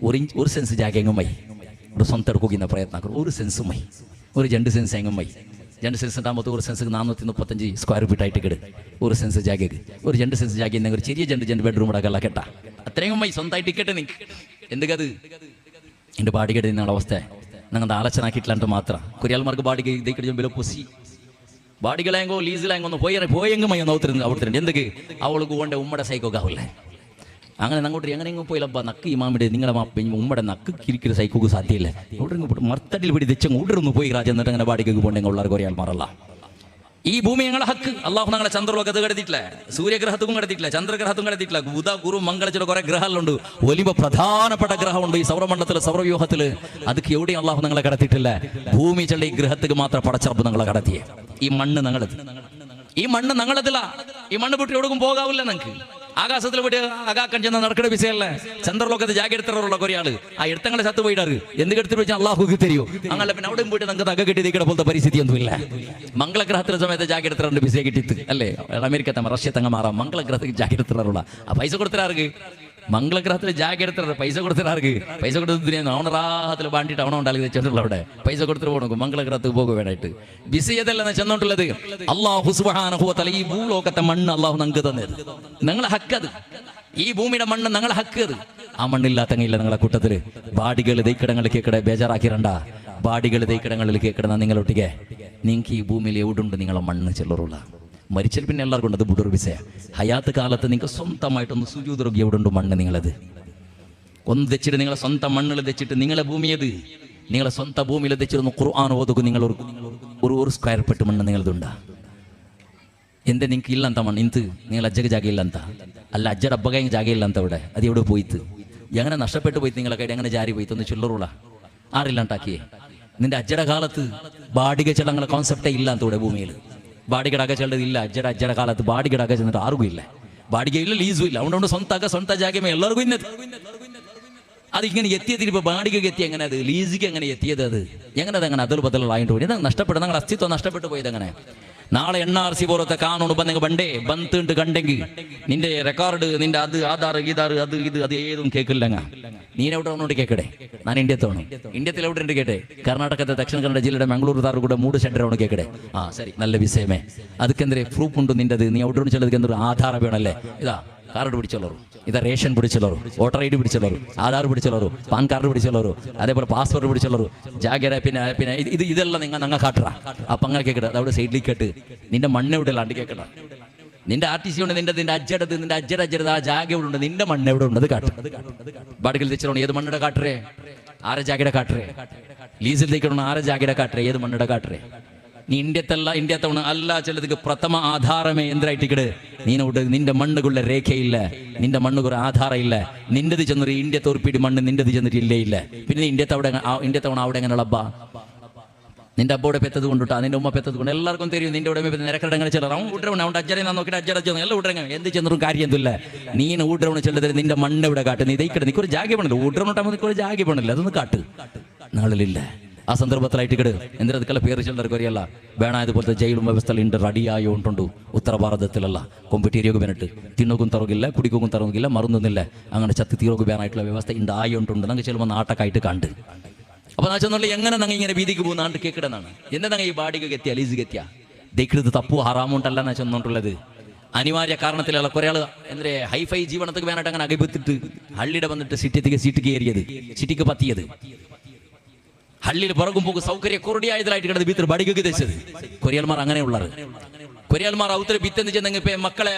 ഒരു സെൻസ് ജാഗെങ്ങുമൈ ഒരു സ്വന്തം എടുക്കുന്ന പ്രയത്നാക്കോറു ഒരു സെൻസുമൈ ഒരു 2 സെൻസ് എങ്ങുമൈ 2 സെൻസ് ഉണ്ടാകുമ്പോൾ ഒരു സെൻസ് 435 സ്ക്വയർ ഫീറ്റ് ആയിട്ട് കിട് ഒരു സെൻസ് ജാഗക്ക് ഒരു 2 സെൻസ് ജാഗ ഒരു ചെറിയ 2 ബെഡ്റൂം അടക്കല്ല കേട്ടാ അത്രയും സ്വന്തമായിട്ട് ഇക്കട്ടെ നിക്ക് എന്തൊക്കെ എൻ്റെ ബാടികയുടെ നിങ്ങളുടെ അവസ്ഥ ഞങ്ങളുടെ ആലോചനാക്കിയിട്ടില്ലാണ്ട് മാത്രം കുരിയാൽമാർക്ക് ബാടിക ഇതേക്കിടെ വില പൊസി ബാടികളെങ്കോ ലീസിലെങ്കോ ഒന്ന് പോയെങ്കും നോത്തിരുന്നു അവിടുത്തെ എന്തൊക്കെ അവൾക്ക് കൊണ്ട് ഉമ്മയുടെ സൈക്കോക്കാവില്ലേ അങ്ങനെ അങ്ങോട്ട് എങ്ങനെയെങ്കിലും പോയില്ലപ്പ നക്ക് ഇമാമിയുടെ നിങ്ങളുടെ ഉമ്മയുടെ നക്ക് കിരിക്കുന്ന സൈക്കോക്ക് സാധ്യമില്ല അവിടെ മർത്തടിൽ പിടി തെച്ചങ്ങ് ഉടർന്ന് പോയി രാജ എന്നിട്ട് അങ്ങനെ ബാടികൾക്ക് പോകണ്ടെങ്കിൽ ഉള്ളവർ കൊറിയാൽമാരല്ല ഈ ഭൂമി ഞങ്ങളെ ഹക്ക് അള്ളാഹു ഞങ്ങളെ ചന്ദ്രലോകത്ത് കടത്തിയിട്ടില്ല സൂര്യഗ്രഹത്തും കടത്തിയിട്ടില്ല ചന്ദ്രഗ്രഹത്തും കടത്തിയിട്ടില്ല ബുധ ഗുരു മംഗളച്ചിട്ട് കുറെ ഗ്രഹങ്ങളുണ്ട് വലിയ പ്രധാനപ്പെട്ട ഗ്രഹമുണ്ട് ഈ സൗരമണ്ഡലത്തില് സൗരവ്യൂഹത്തില് അതൊക്കെ എവിടെയും അള്ളാഹു ഞങ്ങളെ കടത്തിയിട്ടില്ല ഭൂമി ചെള്ള ഈ ഗ്രഹത്തേക്ക് മാത്രം പടച്ചറപ്പ് ഞങ്ങളെ കടത്തിയേ ഈ മണ്ണ് ഞങ്ങളതില്ല ഈ മണ്ണ് വിട്ട് എവിടെയും പോകാവില്ല ഞങ്ങൾക്ക് ആകാശത്തിൽ പോയിട്ട് ആകാക്കാൻ ചെന്ന നടക്കണ വിഷയല്ലേ ചന്ദ്രലോകത്ത് ജാഗ്രതയുള്ള കൊറിയാള് ആ എടുത്തങ്ങളെ ചത്തു പോയിടാറ് എന്തെടുത്ത് വെച്ചാൽ അള്ളാഹുക്ക് തരുമോ അങ്ങനെ പിന്നെ അവിടെയും പോയിട്ട് നമുക്ക് തക കെട്ടി നിൽക്കണ പോലത്തെ പരിസ്ഥിതി ഒന്നുമില്ല മംഗളഗ്രഹത്തിലെ സമയത്ത് ജാഗ്രത വിസ കിട്ടിത്ത് അല്ലേ അമേരിക്ക റഷ്യ തങ്ങ മാറാം മംഗളഗ്രഹത്തിൽ ജാഗ്രതയുള്ള ആ പൈസ കൊടുത്തിരാർക്ക് മംഗളഗ്രഹത്തിൽ ജാഗ്രത പൈസ കൊടുത്തിരാർക്ക് പൈസ കൊടുത്ത് അവണറാഹത്തിൽ വാണ്ടിട്ട് അവണ ഉണ്ടാക്കി വെച്ചിട്ടുള്ള അവിടെ പൈസ കൊടുത്തിട്ട് പോകണം മംഗളഗ്രഹത്തിൽ പോകുക വേണമായിട്ട് ബിസിയതല്ല ചെന്നോണ്ടുള്ളത് അള്ളാഹു സുബ്ഹാനഹു വ തആല ഈ ഭൂലോകത്തെ മണ്ണ് അള്ളാഹു ഞങ്ങൾക്ക് തന്നത് ഞങ്ങളെ ഹക്കത് ഈ ഭൂമിയുടെ മണ്ണ് ഞങ്ങളെ ഹക്കത് ആ മണ്ണില്ലാത്തങ്ങില്ല നിങ്ങളെ കൂട്ടത്തില് ബാടികൾ ദൈക്കിടങ്ങളിൽ കേക്കടെ ബേജാറാക്കിരണ്ട ബാടികൾ ദൈക്കിടങ്ങളിൽ കേക്കിടുന്ന നിങ്ങളൊട്ടിക്കെ നിങ്ങൾക്ക് ഈ ഭൂമിയിൽ എവിടുണ്ട് നിങ്ങളെ മണ്ണ് ചെല്ലറുള്ള മരിച്ചാൽ പിന്നെ എല്ലാവർക്കും ഉണ്ട് അത് ബുഡുർ വിസയ ഹയാത്ത് കാലത്ത് നിങ്ങൾക്ക് സ്വന്തമായിട്ടൊന്ന് സുജൂദുറങ്ങി എവിടെ ഉണ്ട് മണ്ണ് നിങ്ങളത് ഒന്ന് തെച്ചിട്ട് നിങ്ങളെ സ്വന്തം മണ്ണിൽ തെച്ചിട്ട് നിങ്ങളെ ഭൂമിയത് നിങ്ങളെ സ്വന്തം ഭൂമിയിൽ തെച്ചിരുന്ന് ഖുർആൻ ഓതുക നിങ്ങൾ ഒരു സ്ക്വയർ ഫീറ്റ് മണ്ണ് നിങ്ങളതുണ്ടാ എന്തെ നിങ്ങൾക്ക് ഇല്ലಂತ മണ്ണ് ഇന്ത് നിങ്ങൾ അജ്ജക്ക് ജാഗയില്ലಂತ അല്ല അജ്ജയുടെ അബ്ബക ജാഗയില്ലಂತ അവിടെ അത് എവിടെ പോയിത്ത് എങ്ങനെ നഷ്ടപ്പെട്ടു പോയി നിങ്ങളെ കൈ എങ്ങനെ ജാരി പോയിത്ത് ഒന്ന് ചൊല്ലറുള്ള ആറില്ലാണ്ടാക്കിയേ നിന്റെ അജ്ജയുടെ കാലത്ത് ബാടിക ചെല്ലങ്ങളെ കോൺസെപ്റ്റേ ഇല്ലാത്ത ഇവിടെ ഭൂമിയിൽ ബാടികടാക ചെല്ലത് ഇല്ല അജ്ജയുടെ കാലത്ത് ബാടികടാക ചെന്നിട്ട് ആർക്കും ഇല്ല ബാടികയില്ല ലീസും ഇല്ല അതുകൊണ്ട് സ്വന്തം ജാഗ്യമേ എല്ലാവർക്കും ഇന്നത് അതിങ്ങനെ എത്തിയതിന് ഇപ്പൊ ബാടികക്ക് എത്തി എങ്ങനെ അത് ലീസിക്ക് എങ്ങനെ എത്തിയത് അത് എങ്ങനെ അതങ്ങനെ അതിൽ ബദലായിട്ട് പോയി നഷ്ടപ്പെട്ടു ഞങ്ങളുടെ അസ്തിത്വം നഷ്ടപ്പെട്ടു പോയത് അങ്ങനെ നാളെ NRC പോലത്തെ കാനൂണ് ബന്ധങ്ങൾ ബണ്ടേ ബന്തുണ്ട് കണ്ടെങ്കിൽ നിന്റെ റെക്കോർഡ് നിന്റെ അത് ആധാർ ഗീതാറ് അത് ഏതും കേൾക്കില്ലങ്ങ നീനെവിടെ ഒന്നുകൊണ്ട് കേൾക്കടേ ഞാൻ ഇന്ത്യത്തിൽ എവിടെ ഉണ്ട് കേട്ടെ കർണാടകത്തെ ദക്ഷിണ കന്നഡ ജില്ലയുടെ മംഗളൂർ താറ് കൂടെ 3 സെന്റർ കേൾക്കടേ ആ ശരി നല്ല വിഷയമേ ಅದಕ್ಕೆಂದ್ರೆ ಪ್ರೂಫ್ ಉಂಟು ನಿಂದದು ನೀವು ಔಟ್ ಚೆಲ್ಲೋದಕ್ಕೆ ಆಧಾರ ಬೇಡಲ್ಲೇ ಇದಾ ಕಾರ್ಡ್ പിടിച്ചോളൂ ഇതാ റേഷൻ പിടിച്ചോളൂ വോട്ടർ ID പിടിച്ചോളൂ ആധാർ പിടിച്ചോളൂ പാൻ കാർഡ് പിടിച്ചോളൂ അതേപോലെ പാസ്പോർട്ട് പിടിച്ചോളൂ ജാഗ്രത പിന്നെ ഇതെല്ലാം നിങ്ങൾ കാട്ടറ അപ്പം അങ്ങനെ കേൾക്കട്ടെ അതവിടെ സൈഡിലേക്ക് കേട്ട് നിന്റെ മണ്ണ് എവിടെ അല്ലാണ്ട് കേൾക്കട്ടെ നിന്റെ RTC ഉണ്ട് നിന്റെ അജ്ജടത് ആ ജാഗ എവിടെ ഉണ്ട് നിന്റെ മണ്ണ് എവിടെ ഉണ്ട് അത് കാട്ടും ബാടികൾ തെച്ചിടണം ഏത് മണ്ണിടെ കാട്ടറേ ആരെ ജാഗയുടെ കാട്ടറേ ലീസിൽ തേക്കണം ആരെ ജാഗയുടെ കാട്ടറേ ഏത് മണ്ണിടെ കാട്ടറേ നീ ഇന്ത്യത്തവണ അല്ല ചിലതിക്ക് പ്രഥമ ആധാരമേ എന്തിനായിട്ടിക്കട് നീനോട് നിന്റെ മണ്ണുകളുടെ രേഖയില്ല നിന്റെ മണ്ണുകൾ ആധാരം ഇല്ല നിന്റെത് ചെന്നൊരു ഇന്ത്യത്തെ ഒരു പിടി മണ്ണ് നിന്റെത് ചെന്നിട്ട് ഇല്ലേ ഇല്ല പിന്നെ ഇന്ത്യത്തവണ അവിടെ എങ്ങനെയുള്ള നിന്റെ അബ്ബോടെ പെത്തത് കൊണ്ടിട്ടാ, നിന്റെ ഉമ്മ പെത്തത് കൊണ്ട് എല്ലാവർക്കും തരും. നിന്റെ ഉടമ നിരക്കടങ്ങനെ ചിലർ അവൻ ഊട്ടവണ്, അവൻ്റെ അജ്ജനെ നോക്കിയിട്ട് അജ്ജടച്ചു എല്ലാം ഊട്ടരങ്ങ എന്ത് ചെന്നൊരു കാര്യം എന്തില്ല. നീന് ഊട്ടവണ് ചെല്ലത് നിന്റെ മണ്ണ് ഇവിടെ കാട്ട്, നീ ഇതൈക്കട നിക്കൊരു ജാഗ്യ പണില്ല, ഊട്ടവണിട്ടാകുമ്പോൾ നിക്കൊരു ജാഗ്യ പണില്ല, അതൊന്ന് കാട്ട്. നാളിലില്ല ആ സന്ദർഭത്തിലായിട്ട് കിട് എന്തിനതുക്കല്ല പേര് ചിലർക്ക് അറിയല്ല. വേണ ഇതുപോലത്തെ ജയിലും വ്യവസ്ഥയുണ്ട്, റെഡിയായി ഉണ്ടുണ്ട് ഉത്തര ഭാരതത്തിലല്ല. കൊമ്പിട്ടീരിയൊക്കെ വേണിട്ട് തിന്നോക്കും തറകില്ല, കുടിക്കും തറകില്ല, മറന്നൊന്നില്ല, അങ്ങനെ ചത്തി തീരോക്ക് വേണമായിട്ടുള്ള വ്യവസ്ഥ ഉണ്ടായി ഉണ്ടുണ്ട്. ഞങ്ങൾ ചെല്ലുമ്പോൾ നാട്ടക്കായിട്ട് കണ്ട്. അപ്പൊ ഞാൻ ചെന്നുള്ള എങ്ങനെ ഞങ്ങൾ ഇങ്ങനെ വീതിക്ക് പോകുന്ന ആണ്ട് കേക്കിടന്നാണ്. എന്താ ഞങ്ങൾ ഈ ബാഡിക്ക് കെത്തിയ ലീസ് കെത്തിയ ദൈക്കൃത് തപ്പു ഹറാമുണ്ടല്ല എന്നാ ചെന്നോണ്ടുള്ളത്. അനിവാര്യ കാരണത്തിലുള്ള കുറെ ആള് എന്താ ഹൈഫൈ ജീവനത്തേക്ക് വേണമായിട്ട് അങ്ങനെ അകപ്പെത്തിട്ട് ഹള്ളിയുടെ വന്നിട്ട് സിറ്റിക്ക് കയറിയത്, സിറ്റിക്ക് പത്തിയത്. ഹള്ളിയിൽ പിറകും പോകും സൗകര്യ കുറുടിയായതിലായിട്ട് കിടന്ന് ഭീത്തർ ബടികൊക്കെ തെച്ചത്. കൊറിയൽമാർ അങ്ങനെയുള്ളത്. കൊറിയൽമാർ ഔത്തര ഭിത്തെന്ന് ചെന്നെങ്കിൽ മക്കളെ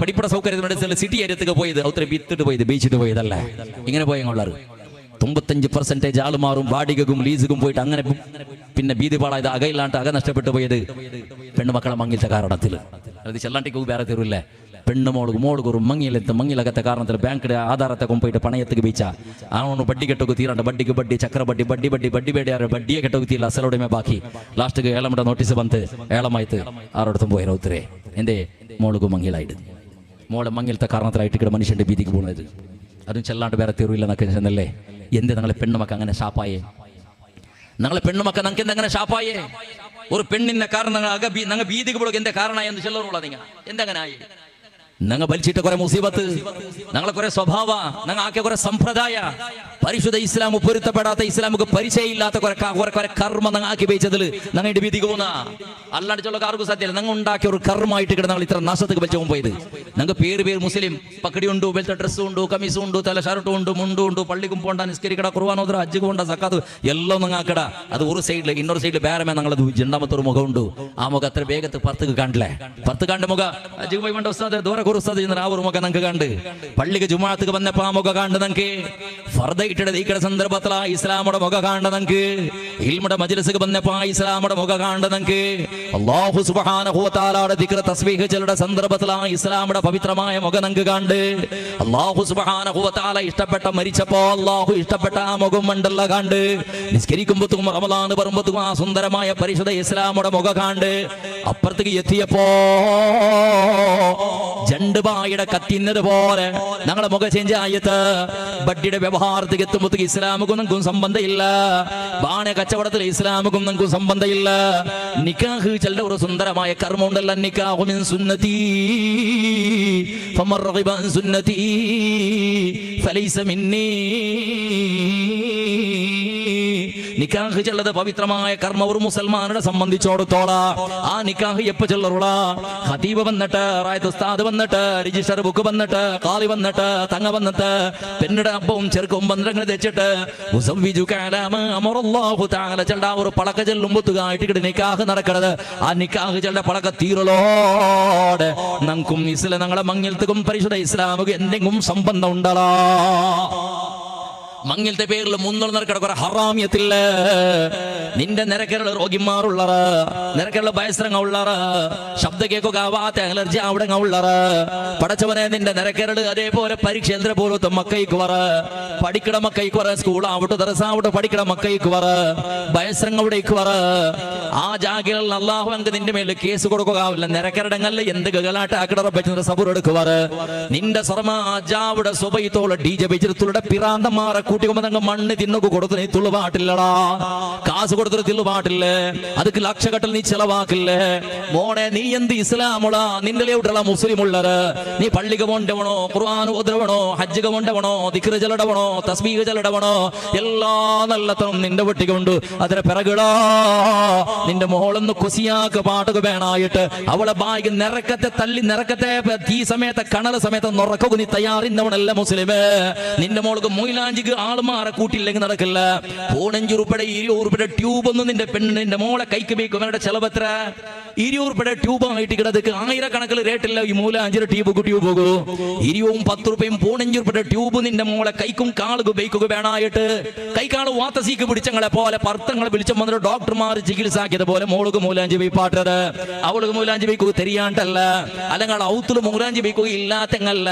പഠിപ്പട സൗകര്യത്തിനടുത്ത് സിറ്റി ഏരിയത്തേക്ക് പോയത്, ഔത്തര ഭിത്തിട്ട് പോയത്, ബീച്ചിട്ട് പോയതല്ല. ഇങ്ങനെ പോയുള്ളത് 95% ആളുമാറും വാടികക്കും ലീസുക്കും പോയിട്ട് അങ്ങനെ പിന്നെ ഭീതിപാടായത് അകയില്ലാണ്ട് അക നഷ്ടപ്പെട്ടു പോയത് പെണ്ണുമക്കളെ മങ്ങിലത്തെ കാരണത്തിൽ. അത് ചെല്ലാണ്ടിക്ക് വേറെ തീരില്ല. പെണ്ണുമോളും ഒരു മങ്ങിലകത്തെ കാരണത്തിൽ ബാങ്കിന്റെ ആധാരത്തെ കൊണ്ടുപോയിട്ട് പണയത്തേക്ക് വെച്ച അവനോട് ബഡ്ഡി കെട്ടൊക്കെ തീരാണ്ട്, ബഡ്ഡിക്ക് ബഡ്ഡി, ചക്ര ബഡ്ഡി വേടിയാറ് ബഡ്ഡിയെ കെട്ടൊക്കെ തീരില്ല, അസലോടെ ബാക്കി. ലാസ്റ്റ് ഏളമിടെ നോട്ടീസ് വന്ന് ഏളമായിട്ട് ആരോടത്തും പോയ ഒത്തിരി എന്തേ മോളുക്ക് മങ്ങിലായിട്ട്, മോളെ മങ്ങിലത്തെ കാരണത്തിലായിട്ട് ഇവിടെ മനുഷ്യന്റെ ഭീതിക്ക് പോകുന്നത്. അതും ചെല്ലാണ്ട് വേറെ തീറില്ലെന്നൊക്കെ ചെന്നല്ലേ. എന്ത് ഞങ്ങളെ പെണ്ണുമക്ക അങ്ങനെ ഷാപ്പായേ? ഞങ്ങളെ പെണ്ണുമക്ക ഞങ്ങൾക്ക് എന്തെങ്ങനെ ഷാപ്പായേ? ഒരു പെണ്ണിന്റെ കാരണം ഞങ്ങൾ ഭീതിക്ക് പോലും എന്താ കാരണമായി എന്ന് ചെല്ലറുള്ള നിങ്ങൾ എന്തെങ്ങനെ ആയി? ഞങ്ങൾ വലിച്ചിട്ട് കുറെ മുസീബത്ത്, ഞങ്ങളെ കുറെ സ്വഭാവ, ഞങ്ങൾ ആക്കിയ കുറെ സമ്പ്രദായ, പരിശുദ്ധ ഇസ്ലാം പൊരുത്തപ്പെടാത്ത, ഇസ്ലാമുക്ക് പരിചയമില്ലാത്ത കുറെ കർമ്മ ഞങ്ങൾ ആക്കി വെച്ചതിൽ ഞങ്ങളുടെ ഭീതിക്ക് പോകുന്ന അല്ലാണ്ടിച്ചുള്ള കാർക്ക് സത്യമല്ല. ഞങ്ങൾ ഉണ്ടാക്കിയ ഒരു കർമ്മമായിട്ട് കിടന്ന് ഞങ്ങൾ ഇത്ര നാശത്തേക്ക് വലിച്ചു പോയത്. ഞങ്ങൾക്ക് പേര് മുസ്ലിം, പക്കടി ഉണ്ട്, വെളുത്ത ഡ്രസ്സും ഉണ്ട്, കമീസും ഉണ്ട്, തല ഷർട്ടും ഉണ്ട്, മുണ്ടും ഉണ്ട്, പള്ളിക്കും പോണ്ട, നിസ്കരിക്കട, കുർബാനോദര, ഹജ്ജ് പോണ്ട, സക്കാത്ത് എല്ലാം നിങ്ങൾ ആക്കട. അത് ഒരു സൈഡിൽ, ഇന്നൊരു സൈഡിൽ വേറെ ഞങ്ങളത് രണ്ടാമത്തെ ഒരു മുഖം ഉണ്ട്. ആ മുഖം അത്ര വേഗത്ത് പുറത്തേക്ക് കാണില്ലേ, പുറത്ത് കണ്ട മുഖം ഹജ്ജ് പോയി വേണ്ട ഉസ്താദ് ദൂരെ ഉസ്താദ് ആ ഒരു മുഖം ഞങ്ങൾക്ക് കണ്ട്. പള്ളിക്ക് ജുമാഅത്തേക്ക് വന്നപ്പോ ആ മുഖം കാണുന്നത് ഞങ്ങൾക്ക് ഫർദയിട്ട ദീക്കട സന്ദർഭത്തിലാ ഇസ്ലാമുടെ മുഖം കാണുന്നത് ഞങ്ങൾക്ക്. ഇൽമുടെ മജ്ലിസിക്ക് വന്നപ്പോ ആ ഇസ്ലാമുടെ മുഖം കാണുന്നത് ഞങ്ങൾക്ക്. അല്ലാഹു സുബ്ഹാനഹു വ തആലയുടെ ദിക്ർ തസ്ബീഹ് ചെല്ലുന്ന സന്ദർഭത്തിലാ ഇസ്ലാമുടെ പവിത്രമായ മുഖം ഞങ്ങൾക്ക് കണ്ട്. അല്ലാഹു സുബ്ഹാനഹു വ തആല ഇഷ്ടപ്പെട്ട മരിച്ചപ്പോ അല്ലാഹു ഇഷ്ടപ്പെട്ട ആ മുഖം മണ്ടല്ല കണ്ട്. നിസ്കരിക്കുമ്പോഴത്തും റമളാൻ വരുമ്പോഴത്തും ആ സുന്ദരമായ പരിശുദ്ധ ഇസ്ലാമുടെ മുഖം കണ്ട്. അപ്പുറത്തേക്ക് എത്തിയപ്പോ ജണ്ടുബായുടെ കത്തിന്നത് പോലെ ഞങ്ങളുടെ മുഖ ചേഞ്ച് ആയിട്ട് ബഡ്ഡിയുടെ വ്യവഹാരത്തിൽ എത്തുമ്പോഴത്തേക്ക് ഇസ്ലാമുക്കും നമുക്കും സംബന്ധമില്ല. ബാണ കച്ചവടത്തിൽ ഇസ്ലാമുക്കും നമുക്കും സംബന്ധമില്ല. നിക്കാഹ് ചെല്ല ഒരു സുന്ദരമായ കർമ്മം ഉണ്ടല്ല, നിക്കാഹു മിൻ സുന്നതി ഫമൻ റഗിബ അൻ സുന്നതി ഫലൈസ മിന്നി. നിക്കാഹ് ചെല്ലത് പവിത്രമായ കർമ്മ ഒരു മുസൽമാനെ സംബന്ധിച്ചോടത്തോളം. ആ നിക്കാഹ് എപ്പോ ചെല്ലറുള്ള ഖതീബ് വന്നിട്ട്, റായത്ത് ഉസ്താദ് വന്നിട്ട്, രജിസ്റ്റർ ബുക്ക് വന്നിട്ട്, ഖാലി വന്നിട്ട്, തങ്ങ വന്നിട്ട്, പെണ്ണിടെ അപ്പവും ചെറുക്കവും ബന്ധങ്ങൾ തെച്ചിട്ട് ചെല്ല ഒരു പളക്ക ചെല്ലുമ്പത്തുകായിട്ട് നിക്കാഹ് നടക്കണത്. ആ നിക്കാഹ് ചെല്ല പളക്ക തീരലോടെ നമുക്കും ഇസ്ലാം ഞങ്ങളെ മങ്ങിലത്തും പരിശുദ്ധ ഇസ്ലാമുക്ക് എന്തെങ്കിലും സംബന്ധം ഉണ്ടല്ലോ. മങ്ങിലത്തെ പേരിൽ മുന്നോട്ട് നടക്കണ കുറെ ഹറാമിയത്തില്ല. നിന്റെ നിരക്കലുള്ള രോഗിമാരുള്ളറ, നിരക്കുള്ള ഭയസ്ത്രങ്ങ ഉള്ളറ, ശബ്ദ കേൾക്കുക ആവാത്ത അലർജി അവിടെ ഉള്ളറ. പടച്ചവനെ നിന്റെ നിരക്കരട് അതേപോലെ പരീക്ഷ യന്ത്ര പോലത്തെ മക്കൈക്ക് വറ, പഠിക്കണ മക്കൈക്ക് വറ, സ്കൂളാവട്ടെ ദർസാവട്ടെ പഠിക്കണ മക്കൈക്ക് വറ, ഭയസ്ത്രങ്ങവിടേക്ക് വറ. ആ ജാഗിലുള്ള അള്ളാഹു അങ്ങ് നിന്റെ മേലിൽ കേസ് കൊടുക്കുകയാവില്ല. നിരക്കരടങ്ങളിൽ എന്ത് ഗലാട്ട ആക്കിടറ പറ്റുന്ന സബുറെടുക്കുവാർ. നിന്റെ സർമാജാവിടെ സ്വബൈത്തോളം ഡി ജെ ബിജിത്തുളുടെ പിറാന്തമാരെ കൂട്ടിക്കുമ്പോ മണ്ണ് തിന്നൊക്കെ കൊടുത്ത് നീ തുള്ളുപാട്ടില്ലടാ, കാസ് കൊടുത്തിട്ട് തിള്ളുപാട്ടില്ലേ, അതൊക്കെ ലക്ഷക്കട്ടിൽ നീ ചെലവാക്കില്ലേ. മോനെ നീ എന്ത് ഇസ്ലാമുള്ള നിന്റെ ലേട്ടുള്ള മുസ്ലിം ഉള്ളറ്. നീ പള്ളിക്ക് കൊണ്ടവണോ, ഖുർആൻ ഓതവണോ, ഹജ്ജ് കൊണ്ടവണോ, ദിക്ർ ചെല്ലടവണോ, തസ്ബീഹ് ചെല്ലടവണോ, എല്ലാ നല്ലത്തരം നിന്റെ വെട്ടിക്കൊണ്ട് അതിനെ പിറകിടാ. നിന്റെ മോളൊന്ന് കുസിയാക്ക് പാട്ടൊക്കെ വേണായിട്ട് അവളെ ബാഗ് നിറക്കത്തെ തല്ലി നിറക്കത്തെ ഈ സമയത്തെ കണല സമയത്ത് നുറക്കുക നീ തയ്യാറിന്നവണല്ല മുസ്ലിമേ. നിന്റെ മോൾക്ക് മൊയിലാഞ്ചിക്ക് ആളുമാറെ കൂട്ടില്ലെങ്കിൽ നടക്കില്ല. 15 രൂപയുടെ 20 രൂപയുടെ ട്യൂബ് ഒന്നും നിന്റെ പെണ്ണിന്റെ മോളെ കൈക്ക് ബേക്കും. അവരുടെ ചെലവത്ര 20 രൂപയുടെ ട്യൂബ് ആയിട്ട് കിടക്ക് ആയിരക്കണക്കിൽ റേറ്റില്ല. ഈ മൂലാഞ്ചിയുടെ ട്യൂബ് പോകൂ. 20ഉം 10 രൂപയും 15 രൂപയുടെ ട്യൂബ് നിന്റെ മോളെ കൈക്കും കാളുക ബേക്കുക വേണായിട്ട്. കൈക്കാള് വാത്തസീക്ക് പിടിച്ചങ്ങളെ പോലെ പർത്തങ്ങളെ വിളിച്ചു വന്നിട്ട് ഡോക്ടർമാർ ചികിത്സാക്കിയത് പോലെ മോൾക്ക് മൂലാഞ്ചി വെയ്പാട്ടത്. അവൾക്ക് മൂലാഞ്ചി വെയ്ക്കുക തെരിയാണ്ടല്ല, അല്ലെങ്കിൽ ഔത്തില് മൂലാഞ്ചി വെയ്ക്കുക ഇല്ലാത്തങ്ങല്ല.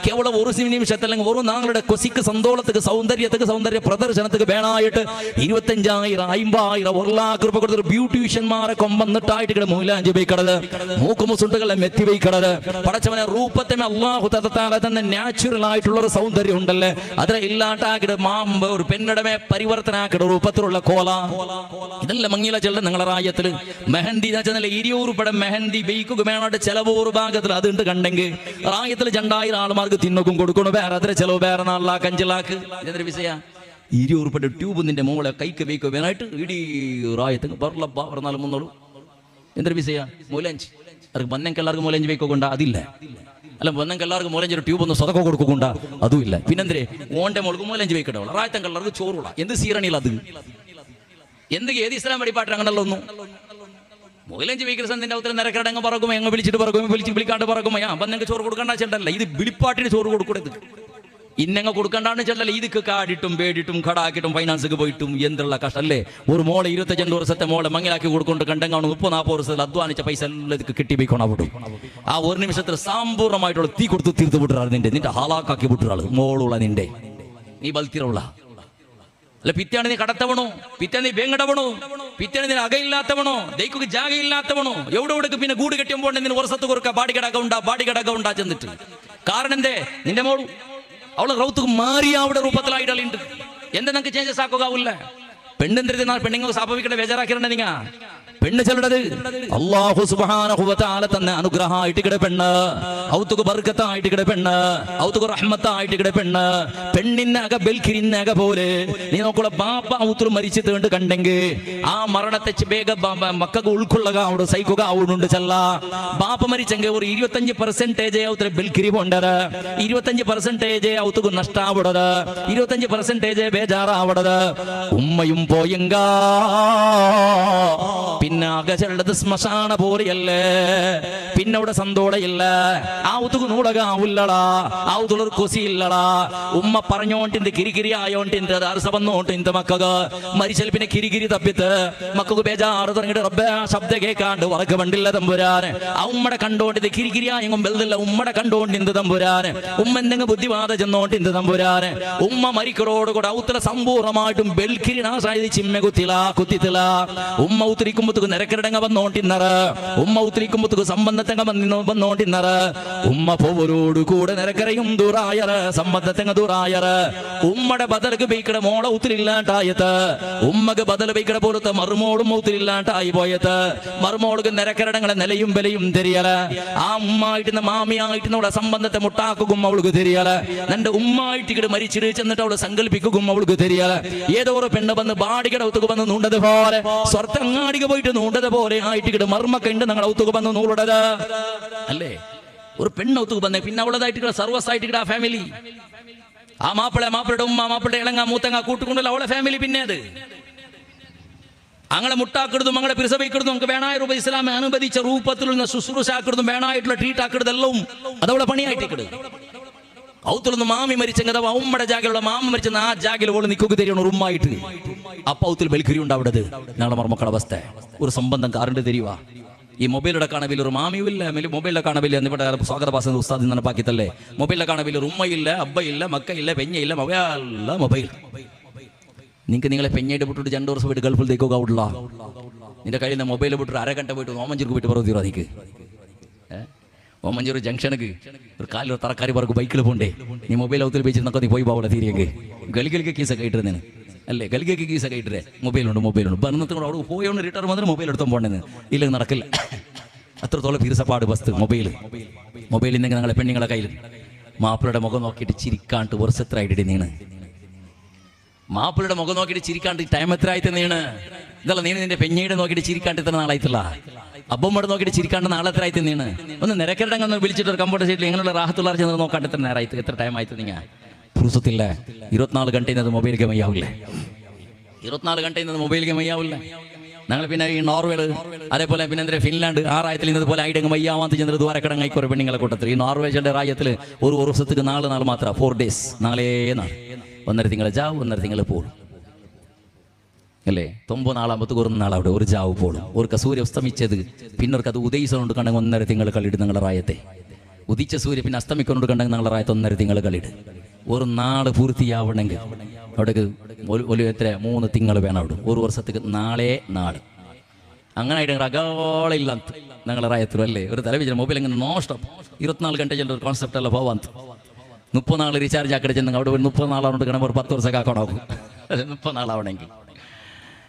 കേവലം ഒരു നിമിഷത്തല്ലെങ്കിൽ ഒരു നാളുടെ കൊസിക്ക് സന്തോളத்துக்கு സൗന്ദര്യத்துக்கு സൗന്ദര്യ പ്രദർശനத்துக்கு വേണായിട്ട് 25,000 50,000 1 ലക്ഷം രൂപ കൊടുത്തൊരു ബ്യൂട്ടീഷ്യന്മാരെ കൊമ്പന്നിട്ടായിട്ട് ഇവിടെ മൂലാഞ്ചി വയ്ക്കണത്, മൂക്കുമുസുണ്ടുകളെ മെത്തി വയ്ക്കണത്. പടച്ചവനെ റൂപത്തിന് അള്ളാഹു തആല തന്നെ നാച്ചുറൽ ആയിട്ടുള്ള ഒരു സൗന്ദര്യം ഉണ്ടല്ലേ, അതിനെ ഇല്ലാണ്ടാക്കിട്ട് മാമ്പ് ഒരു പെണ്ണടമെ പരിവർത്തനാക്കിയിട്ട് രൂപത്തിലുള്ള കോല ഇതെല്ലാം മങ്ങിയില ചെല്ലുന്ന നിങ്ങളെ റായത്തിൽ മെഹന്തി 200 രൂപ മെഹന്തി ബെയ്ക്കുക വേണായിട്ട് ചെലവ് ഒരു ഭാഗത്തിൽ അതുണ്ട് കണ്ടെങ്കിൽ റായത്തിൽ 2,000 ആൾമാർക്ക് തിന്നക്കും കൊടുക്കണം, വേറെ അതിലെ ചെലവ് വേറെ 4 ലക്ഷം 5 ലക്ഷം. ഇതെന്തൊരു വിഷയ 20 രൂപയുടെ ട്യൂബ് നിന്റെ മോളെ കൈക്ക് ബെയ്ക്കുക വേണായിട്ട് ഇടീ റായത്തിൽ പറഞ്ഞ 300 എന്തൊരു വിഷയ മൂലഞ്ച് അവർക്ക് ബന്നെങ്കിൽ എല്ലാവർക്കും മൂലഞ്ച് ബെയ്ക്കൊണ്ട അതില്ല, അല്ല ബന്നെങ്കിൽ എല്ലാവർക്കും മൂലഞ്ചൊരു ട്യൂബ് ഒന്ന് സ്വതക്ക കൊടുക്കൊണ്ട അതുമില്ല. പിന്നെന്തരേ ഓന്റെ മോൾക്ക് മൂലഞ്ച് ബെയ്ക്കട റായത്തങ്ക എല്ലാവർക്കും ചോറുള്ള എന്ത് സീറണിയിൽ അത് എന്ത് ഏത് ഇസ്ലാം വഴിപാട്ട് അങ്ങനല്ലോ ഒന്നും മൂലഞ്ച് വെയ്ക്കുന്ന സന്ധിന്റെ അവത്തിൽ നിരക്കടങ്ങ് പറക്കും എങ്ങ് വിളിച്ചിട്ട് പറക്കും വിളിക്കാണ്ട് പറക്കും ബന്നെങ്കിൽ ചോറ് കൊടുക്കണ്ട ചെണ്ടല്ല, ഇത് വിളിപ്പാട്ടിന് ചോറ് കൊടുക്കൂടത് ഇന്നങ്ങ കൊടുക്കണ്ടാന്ന് ചെല്ലല്ല. ഇതൊക്കെ കാടിട്ടും പേടിട്ടും കടാക്കിട്ടും ഫൈനാൻസ് പോയിട്ടും എന്തുള്ള കഷ്ടല്ലേ. ഒരു മോളെ 25 വർഷത്തെ മോളെ മങ്ങിലാക്കി കൊടുക്കൊണ്ട് കണ്ടെങ്കാണ് 30-40 വർഷത്തിൽ അധ്വാനിച്ച പൈസ എല്ലാം ഇതൊക്കെ കിട്ടിപ്പോയിക്കോണ വിടും. ആ ഒരു നിമിഷത്തിൽ സമ്പൂർണ്ണമായിട്ടുള്ള തീ കൊടുത്ത് തീർത്ത് വിട്ടുറാൾ നിന്റെ ഹാലാക്കാക്കി വിട്ടുറാൾ മോളുള്ള നിന്റെ നീ ബൽത്തിറുള്ള അല്ല. പിറ്റാണ് നീ കടത്തവണോ, പിറ്റാണ് നീ വേങ്ങടവണോ, പിറ്റാണ് നീ അകയില്ലാത്തവണോ, ദൈക്ക് ജാഗയില്ലാത്തവണോ, എവിടെ പിന്നെ കൂട് കെട്ടിയുമ്പോൾ നിന്നെ വർഷത്ത് കൊടുക്ക ബാടികടക ഉണ്ടാ ചെന്നിട്ട്. കാരണം എന്തേ നിന്റെ മോളു അവള് റൗത്തുക്ക് മാറിയ അവിടെ രൂപത്തിലായിട്ടുണ്ട്. എന്താ നിങ്ങൾക്ക് ചേഞ്ചസ് ആക്കുക പെണ്ണെന്തിരുന്നാൾ പെണ്ണുങ്ങൾ സ്വാഭാവിക്കട്ടെ ബേജാറാക്കിരണ്ട നിങ്ങ പെണ്ണ് ചെല്ലടത് അല്ലാഹു സുബ്ഹാനഹു വ തആല തന്നെ അനുഗ്രഹമായിട്ട് കിട പെണ്ണ്, ഔതുക ബർക്കത്തായിട്ട് കിട പെണ്ണ്, ഔതുക റഹ്മത്തായിട്ട് കിട പെണ്ണ്. പെണ്ണിനക ബൽക്കിരിനക പോലെ നീ നോക്കുള്ള ബാപ്പ ഔത്തുൽ മരിച്ചിട്ട് കണ്ടെങ്കിൽ ആ മരണത്തെ വേഗ മക്കൾക്ക് ഉൾക്കൊള്ളുക അവിടെ സൈക്കുക അവിടെ ചെല്ല. ബാപ്പ മരിച്ചെങ്കിൽ ഒരു 25% ഔത്തുൽ ബൽക്കിരി പോണ്ടത്, 25% ഔത്തുക നഷ്ടാവിടത്, 25% ബേജാറാവിടത്. ഉമ്മയും പോയെങ്ക പിന്നെ അകച്ചത് ശ്മശാന പോലെയല്ലേ, പിന്നെ അവിടെ സന്തോഷയില്ല, ആവുത്തുക്ക് നൂടകാവില്ലടാ, ആവുത്തുള്ളൊരു കൊസിയില്ലടാ. ഉമ്മ പറഞ്ഞോണ്ടിന്ത് കിരികിരി ആയോണ്ടിന്ത് അർസ വന്നോണ്ടിന്ത് മക്കൾക്ക് മരിച്ചാൽ പിന്നെ കിരികിരി തപ്പിത്ത് മക്കൾക്ക് ബേജാറ് തുടങ്ങിയിട്ട് റബ്ബേ ആ ശബ്ദം കേൾക്കാണ്ട് ഉറക്ക വണ്ടില്ല തമ്പുരാന്. ആ ഉമ്മടെ കണ്ടോണ്ടിത് കിരികിരി ആയെങ്കും വെല്ലില്ല ഉമ്മടെ കണ്ടോണ്ടിന്ത് തമ്പുരാന്. ഉമ്മ എന്തെങ്കിലും ബുദ്ധിവാദ ചെന്നോണ്ടിന്ത് തമ്പുരാന്. ഉമ്മ മരിക്കറോട് കൂടെ ഔത്തല സമ്പൂർണ്ണമായിട്ടും ബെൽക്കിരി നാശായി ചിമ്മ കുത്തിത്തില. ഉമ്മ ഉത്തിരിക്കുമ്പോ നിരക്കരടങ്ങ വന്നോണ്ടിന്നറ, ഉമ്മ ഉത്തിരിക്കുമ്പോ സംബന്ധത്തങ്ങ വന്നോണ്ടിന്നറ. ഉമ്മ പോവരോട് കൂടെ നിരക്കരയും ദൂറായറ് സംബന്ധത്തങ്ങ ദൂറായറ്. ഉമ്മടെ ബദലക്ക് ബൈക്കട മോളെ ഉത്തിരില്ലാണ്ടായത്, ഉമ്മക്ക് ബദൽ ബൈക്കട പോലത്തെ മറുമോളും ഉത്തിരില്ലാണ്ടായി പോയത്. മറുമോൾക്ക് നിരക്കരടങ്ങളെ നിലയും വിലയും തെരിയല. ആ ഉമ്മായിട്ട് മാമിയായിട്ട് നമ്മുടെ സംബന്ധത്തെ മുട്ടാക്കും അവൾക്ക് തെരിയല. നിന്റെ ഉമ്മായിട്ട് ഇവിടെ മരിച്ചിട്ട് ചെന്നിട്ട് അവള് സങ്കല്പിക്കും അവൾക്ക് തെരിയല. ഏതോ ഒരു പെണ്ണ് വന്ന് ബാടികട ഒത്തുക്ക് വന്ന് നൂണ്ടത് പോലെ സ്വർത്തങ്ങാടിക പോയിട്ട് നൂണ്ടത് പോലെ ആയിട്ട് മർമ്മക്കുണ്ട് ഞങ്ങൾ ഔത്തുക്ക് വന്ന് നൂടത് അല്ലേ. ഒരു പെണ്ണ് ഔത്തുക്ക് വന്നേ പിന്നെ അവളതായിട്ട് സർവസായിട്ട് ആ ഫാമിലി, ആ മാപ്പിളയുടെ ഉമ്മ മാപ്പിളയുടെ ഇളങ്ങ മൂത്തങ്ങ കൂട്ടുകൊണ്ടല്ല അവളെ ഫാമിലി. പിന്നെ അത് അങ്ങനെ മുട്ടാക്കിടുതും അങ്ങനെ പിരിസവയ്ക്കിടുതും നമുക്ക് വേണായ രൂപ ഇസ്ലാമെ അനുവദിച്ച രൂപത്തിൽ നിന്ന് ശുശ്രൂഷാക്കിടുതും വേണായിട്ടുള്ള ട്രീറ്റ് ആക്കിടുതെല്ലാം അതവളെ പണിയായിട്ടിക്കിട്. ഔത്തുലൊന്ന് മാമി മരിച്ചെങ്കിൽ അഥവാ ഉമ്മയുടെ ജാഗിലുള്ള മാമ മരിച്ചെന്ന് ആ ജാഗിൽ ഓള് നിൽക്കുക തരികയാണ് ഉമ്മായിട്ട്. അപ്പൊ ഔത്തിൽ ബൽക്കരി ഉണ്ടാവിടത് ഞങ്ങളുടെ മർമ്മക്കളുടെ അവസ്ഥ. ഒരു സംബന്ധം കാറിന്റെ തരുക. ഈ മൊബൈലിടെ കാണവില്ല ഒരു മാമിയുമില്ല, മൊബൈലിലെ കാണവില്ല എന്നിവിടെ സ്വാഗതഭാസ ഉസ്താദ് നടപ്പാക്കിത്തല്ലേ. മൊബൈലിലെ കാണവില്ല ഒരു ഉമ്മയില്ല, അബ്ബയില്ല, മക്കയില്ല, പെഞ്ഞയില്ല, മൊബൈൽ. നിങ്ങൾക്ക് നിങ്ങളെ പെഞ്ഞായിട്ട് വിട്ടിട്ട് 2 വർഷം പോയിട്ട് ഗൾഫിൽ തേക്കുക ഔട്ടില്ല. നിന്റെ കയ്യിൽ നിന്ന് മൊബൈൽ വിട്ടിട്ട് അരഘട്ട പോയിട്ട് ഓമഞ്ചൂർക്ക് പോയിട്ട് പറഞ്ഞു തീരാതിക്ക്. ഓമഞ്ചൂർ ജംഗ്ഷനക്ക് ഒരു കാലിൽ തറക്കാരി പറക്കും ബൈക്കിൽ പോണ്ടേ. നീ മൊബൈൽ ഔത്തിൽ വെച്ചിരുന്നൊക്കെ നീ പോയി പോകല തീരെങ്കിൽ ഗലികൾക്ക് കീസൊക്കെ ഇട്ടിരുന്നേന് അല്ലേ. ഗലികൾക്ക് കീസൊക്കെ ഇട്ടേ മൊബൈലുണ്ട് ഭരണത്തിൽ കൂടെ അവിടെ പോയോണ്ട് റിട്ടയർ വന്നിട്ട് മൊബൈൽ എടുത്തോ പോണ്ടെന്ന് ഇല്ലെങ്കിൽ നടക്കില്ല. അത്രത്തോളം പീർസപ്പാട് ബസ് മൊബൈൽ ഇന്നെങ്കിൽ ഞങ്ങളെ പെണ്ണുങ്ങളെ കയ്യിൽ. മാപ്പിളയുടെ മുഖം നോക്കിയിട്ട് ചിരിക്കാണ്ട് വർഷത്രായിട്ട് നീണ്. മാപ്പിളയുടെ മുഖം നോക്കിയിട്ട് ചിരിക്കാണ്ട് ടൈം എത്രയായിട്ട് നീണ്. ഇതല്ല നീ നിന്റെ പെഞ്ഞയുടെ നോക്കിയിട്ട് ചിരിക്കാണ്ട് ഇത്ര നാളായിട്ടില്ല. അബ്ബമ്മയുടെ നോക്കിയിട്ട് ചിരിക്കാണ്ട് നാളെ എത്ര ആയിട്ട് നീണ്. ഒന്ന് നിരക്കരടങ്ങ് വിളിച്ചിട്ട് ഒരു കമ്പ്യൂട്ടർ സീറ്റിൽ എങ്ങനെയുള്ള റാഹത്തുള്ള ചെന്ന് നോക്കാണ്ട് എത്ര നേരമായിട്ട് എത്ര ടൈം ആയിട്ട് നിങ്ങൾ പുരുസത്തില്ല. 24 ഗಂಟೆಯಿಂದ മൊബൈൽ ഗെയിം ചെയ്യാവില്ലേ. 24 ഗಂಟೆಯಿಂದ മൊബൈൽ ഗെയിം ചെയ്യാവില്ലേ. ഞങ്ങൾ പിന്നെ ഈ നോർവേള് അതേപോലെ പിന്നെ എന്താ ഫിൻലാൻഡ് ആ റായത്തിൽ ഇന്നതുപോലെ ഐഡങ്ങ് മയ്യാവാന്ത് ചെന്നിട്ട് ദ്വാരക്കടങ്ങായിക്കോറെ പെണ്ണുങ്ങളെ കൂട്ടത്തിൽ ഈ നോർവേജിന്റെ റായത്തിൽ ഒരു വർഷത്തേക്ക് 4 നാൾ മാത്രം 4 days 4 നാൾ 1.5 തിങ്കൾ ജാവ് 1.5 തിങ്കൾ പോൾ അല്ലേ. 9 നാളാകുമ്പോൾ 1 നാൾ അവിടെ ഒരു ജാവ് പോളും. ഒരു സൂര്യ അസ്തമിച്ചത് പിന്നെ അത് ഉദയിച്ചുകൊണ്ട് കണ്ടെങ്കിൽ 1.5 തിങ്കൾ കളിയിട്ട് നിങ്ങളുടെ റായത്തെ. ഉദിച്ച സൂര്യ പിന്നെ അസ്തമിക്കൊണ്ട് കണ്ടെങ്കിൽ നിങ്ങളുടെ റായത്ത് 1.5 തിങ്കൾ കളിയിട്ട് ഒരു നാട് പൂർത്തിയാവണമെങ്കിൽ അവിടേക്ക് ഒരു എത്ര 3 തിങ്കൾ വേണം. അവിടെ ഒരു വർഷത്തേക്ക് നാളെ നാട് അങ്ങനെ ആയിട്ട് അകാളില്ല ഞങ്ങളെ റായത്തിലും അല്ലേ. ഒരു ടെലിവിഷൻ മൊബൈൽ ഇങ്ങനെ നോഷ്ടം 24 ಗಂಟೆ ചെല്ലുന്ന ഒരു കോൺസെപ്റ്റ് അല്ല പോവാന്ത്. 30 നാൾ റീചാർജ് ആക്കി ചെന്നെങ്കിൽ അവിടെ ഒരു 30 നാളാവുകൊണ്ട് കിടന്ന് ഒരു 10 വർഷം ആക്കണമാകും. 30 നാളാവണമെങ്കിൽ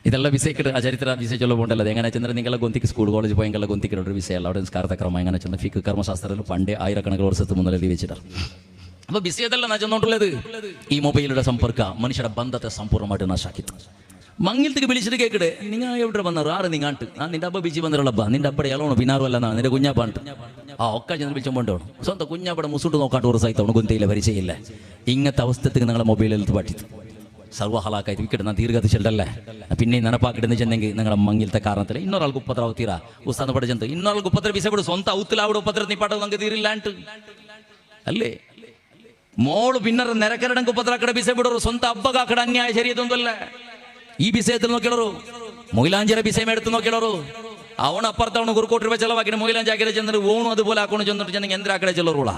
ಇದೆಲ್ಲ ವಿಷಯಕ್ಕೆ ಆ ಚರಿತ್ರ ವಿಷಯ ಚಲೋ ಬೋಂಡಲ್ಲ. ಹೆಂಗನೆ ಚಂದ್ರೆ ನಿಂಗೆಲ್ಲ ಗೊಂತಿಗೆ ಸ್ಕೂಲ್ ಕಾಲೇಜ್ പോയെങ്കിൽ ಗೊಂತಿಗೆ ഒരു വിഷയം അല്ല. അവിടെ നിസ്കാരത്തെ ക്രമം എങ്ങനെ ചെന്ന ഫിക്ക് കർമ്മശാസ്ത്രത്തിൽ പണ്ടേ ആയിരക്കണക്കിന് വർഷത്തിന് മുന്നിൽ എഴുതി വെച്ചിട്ടാണ്. അപ്പൊ ബിസിയതല്ല ഞാൻ ചെന്നോണ്ടുള്ളത് ഈ മൊബൈലിന്റെ സമ്പർക്ക മനുഷ്യരുടെ ബന്ധത്തെ സമ്പൂർണ്ണമായിട്ട് നാശാക്കിತ್ತು. മങ്ങിലത്തേക്ക് വിളിച്ചിട്ട് കേൾക്കട്ടെ, നിങ്ങൾ എവിടെ വന്നാറ് ആറ് നിങ്ങാട്ട് ആ നിന്റെ അബ്ബ ബിജി വന്നിട്ടുള്ളപ്പാ നിന്റെ അപ്പടെ എളോണോ പിന്നാറും അല്ല നിന്റെ കുഞ്ഞാപ്പാണ്ട് ആ ഒക്കെ ചെന്ന് വിളിച്ചോണ്ടോണം. സ്വന്തം കുഞ്ഞാപ്പടെ മുസുട്ട് നോക്കാട്ട് ഒരു സഹിതവണ് ഗൊന്തയില്ല പരിചയമില്ല. ഇങ്ങനത്തെ അവസ്ഥത്തേക്ക് നിങ്ങളെ മൊബൈലിൽ പാട്ടിತ್ತು സർവ്വ ഹലാക്കായിട്ട് വിക്കട്ട് ഞാൻ ദീർഘതിച്ചല്ലേ. പിന്നെ ನೆನಪಾಕಿಟ್ಟು ಚೆಂದಂಗೆ നിങ്ങളെ മങ്ങിലത്തെ കാരണത്തിൽ ಇನ್ನೊರಾൾക്ക് ಉಪದ್ರ ಆಗ್ತೀರಾ ಉಸ್ತಾದ ಪಡ ಜಂತ ಇನ್ನೊರಾൾക്ക് ಉಪದ್ರ ಬಿಸಬಿಡು ಸ್ವಂತ ಔತ್ತಲಾವಿಡ ಉಪದ್ರ ನೀ ಪಾಠ ನಂಗೆ ತೀರಿಲ್ಲ ಅಂಟು ಅಲ್ಲೇ മോള് പിന്നെ നിരക്കരടങ്ക് ഉപദ്രാക്കട ബിസൈബിടൊരു സ്വന്തം അബ്ബകാക്കട അന്യായ ശരീരത്തൊന്നുമല്ല. ഈ വിഷയത്തിൽ നോക്കിയുള്ളൂ മൊയിലാഞ്ചിയുടെ വിഷയം എടുത്ത് നോക്കിയുള്ളൂ. അവണ് അപ്പുറത്ത് അവണ് 1 ಕೋಟಿ ರೂಪಾಯಿ ചെലവാക്കിയിട്ട് മൊയിലാഞ്ചാക്കിയിട്ട് ചെന്നിട്ട് ഓണും അതുപോലെ ആക്കണം ചെന്നിട്ട് ചെന്നെങ്കിൽ എന്തിനാക്കട ചെല്ലുറൂളാ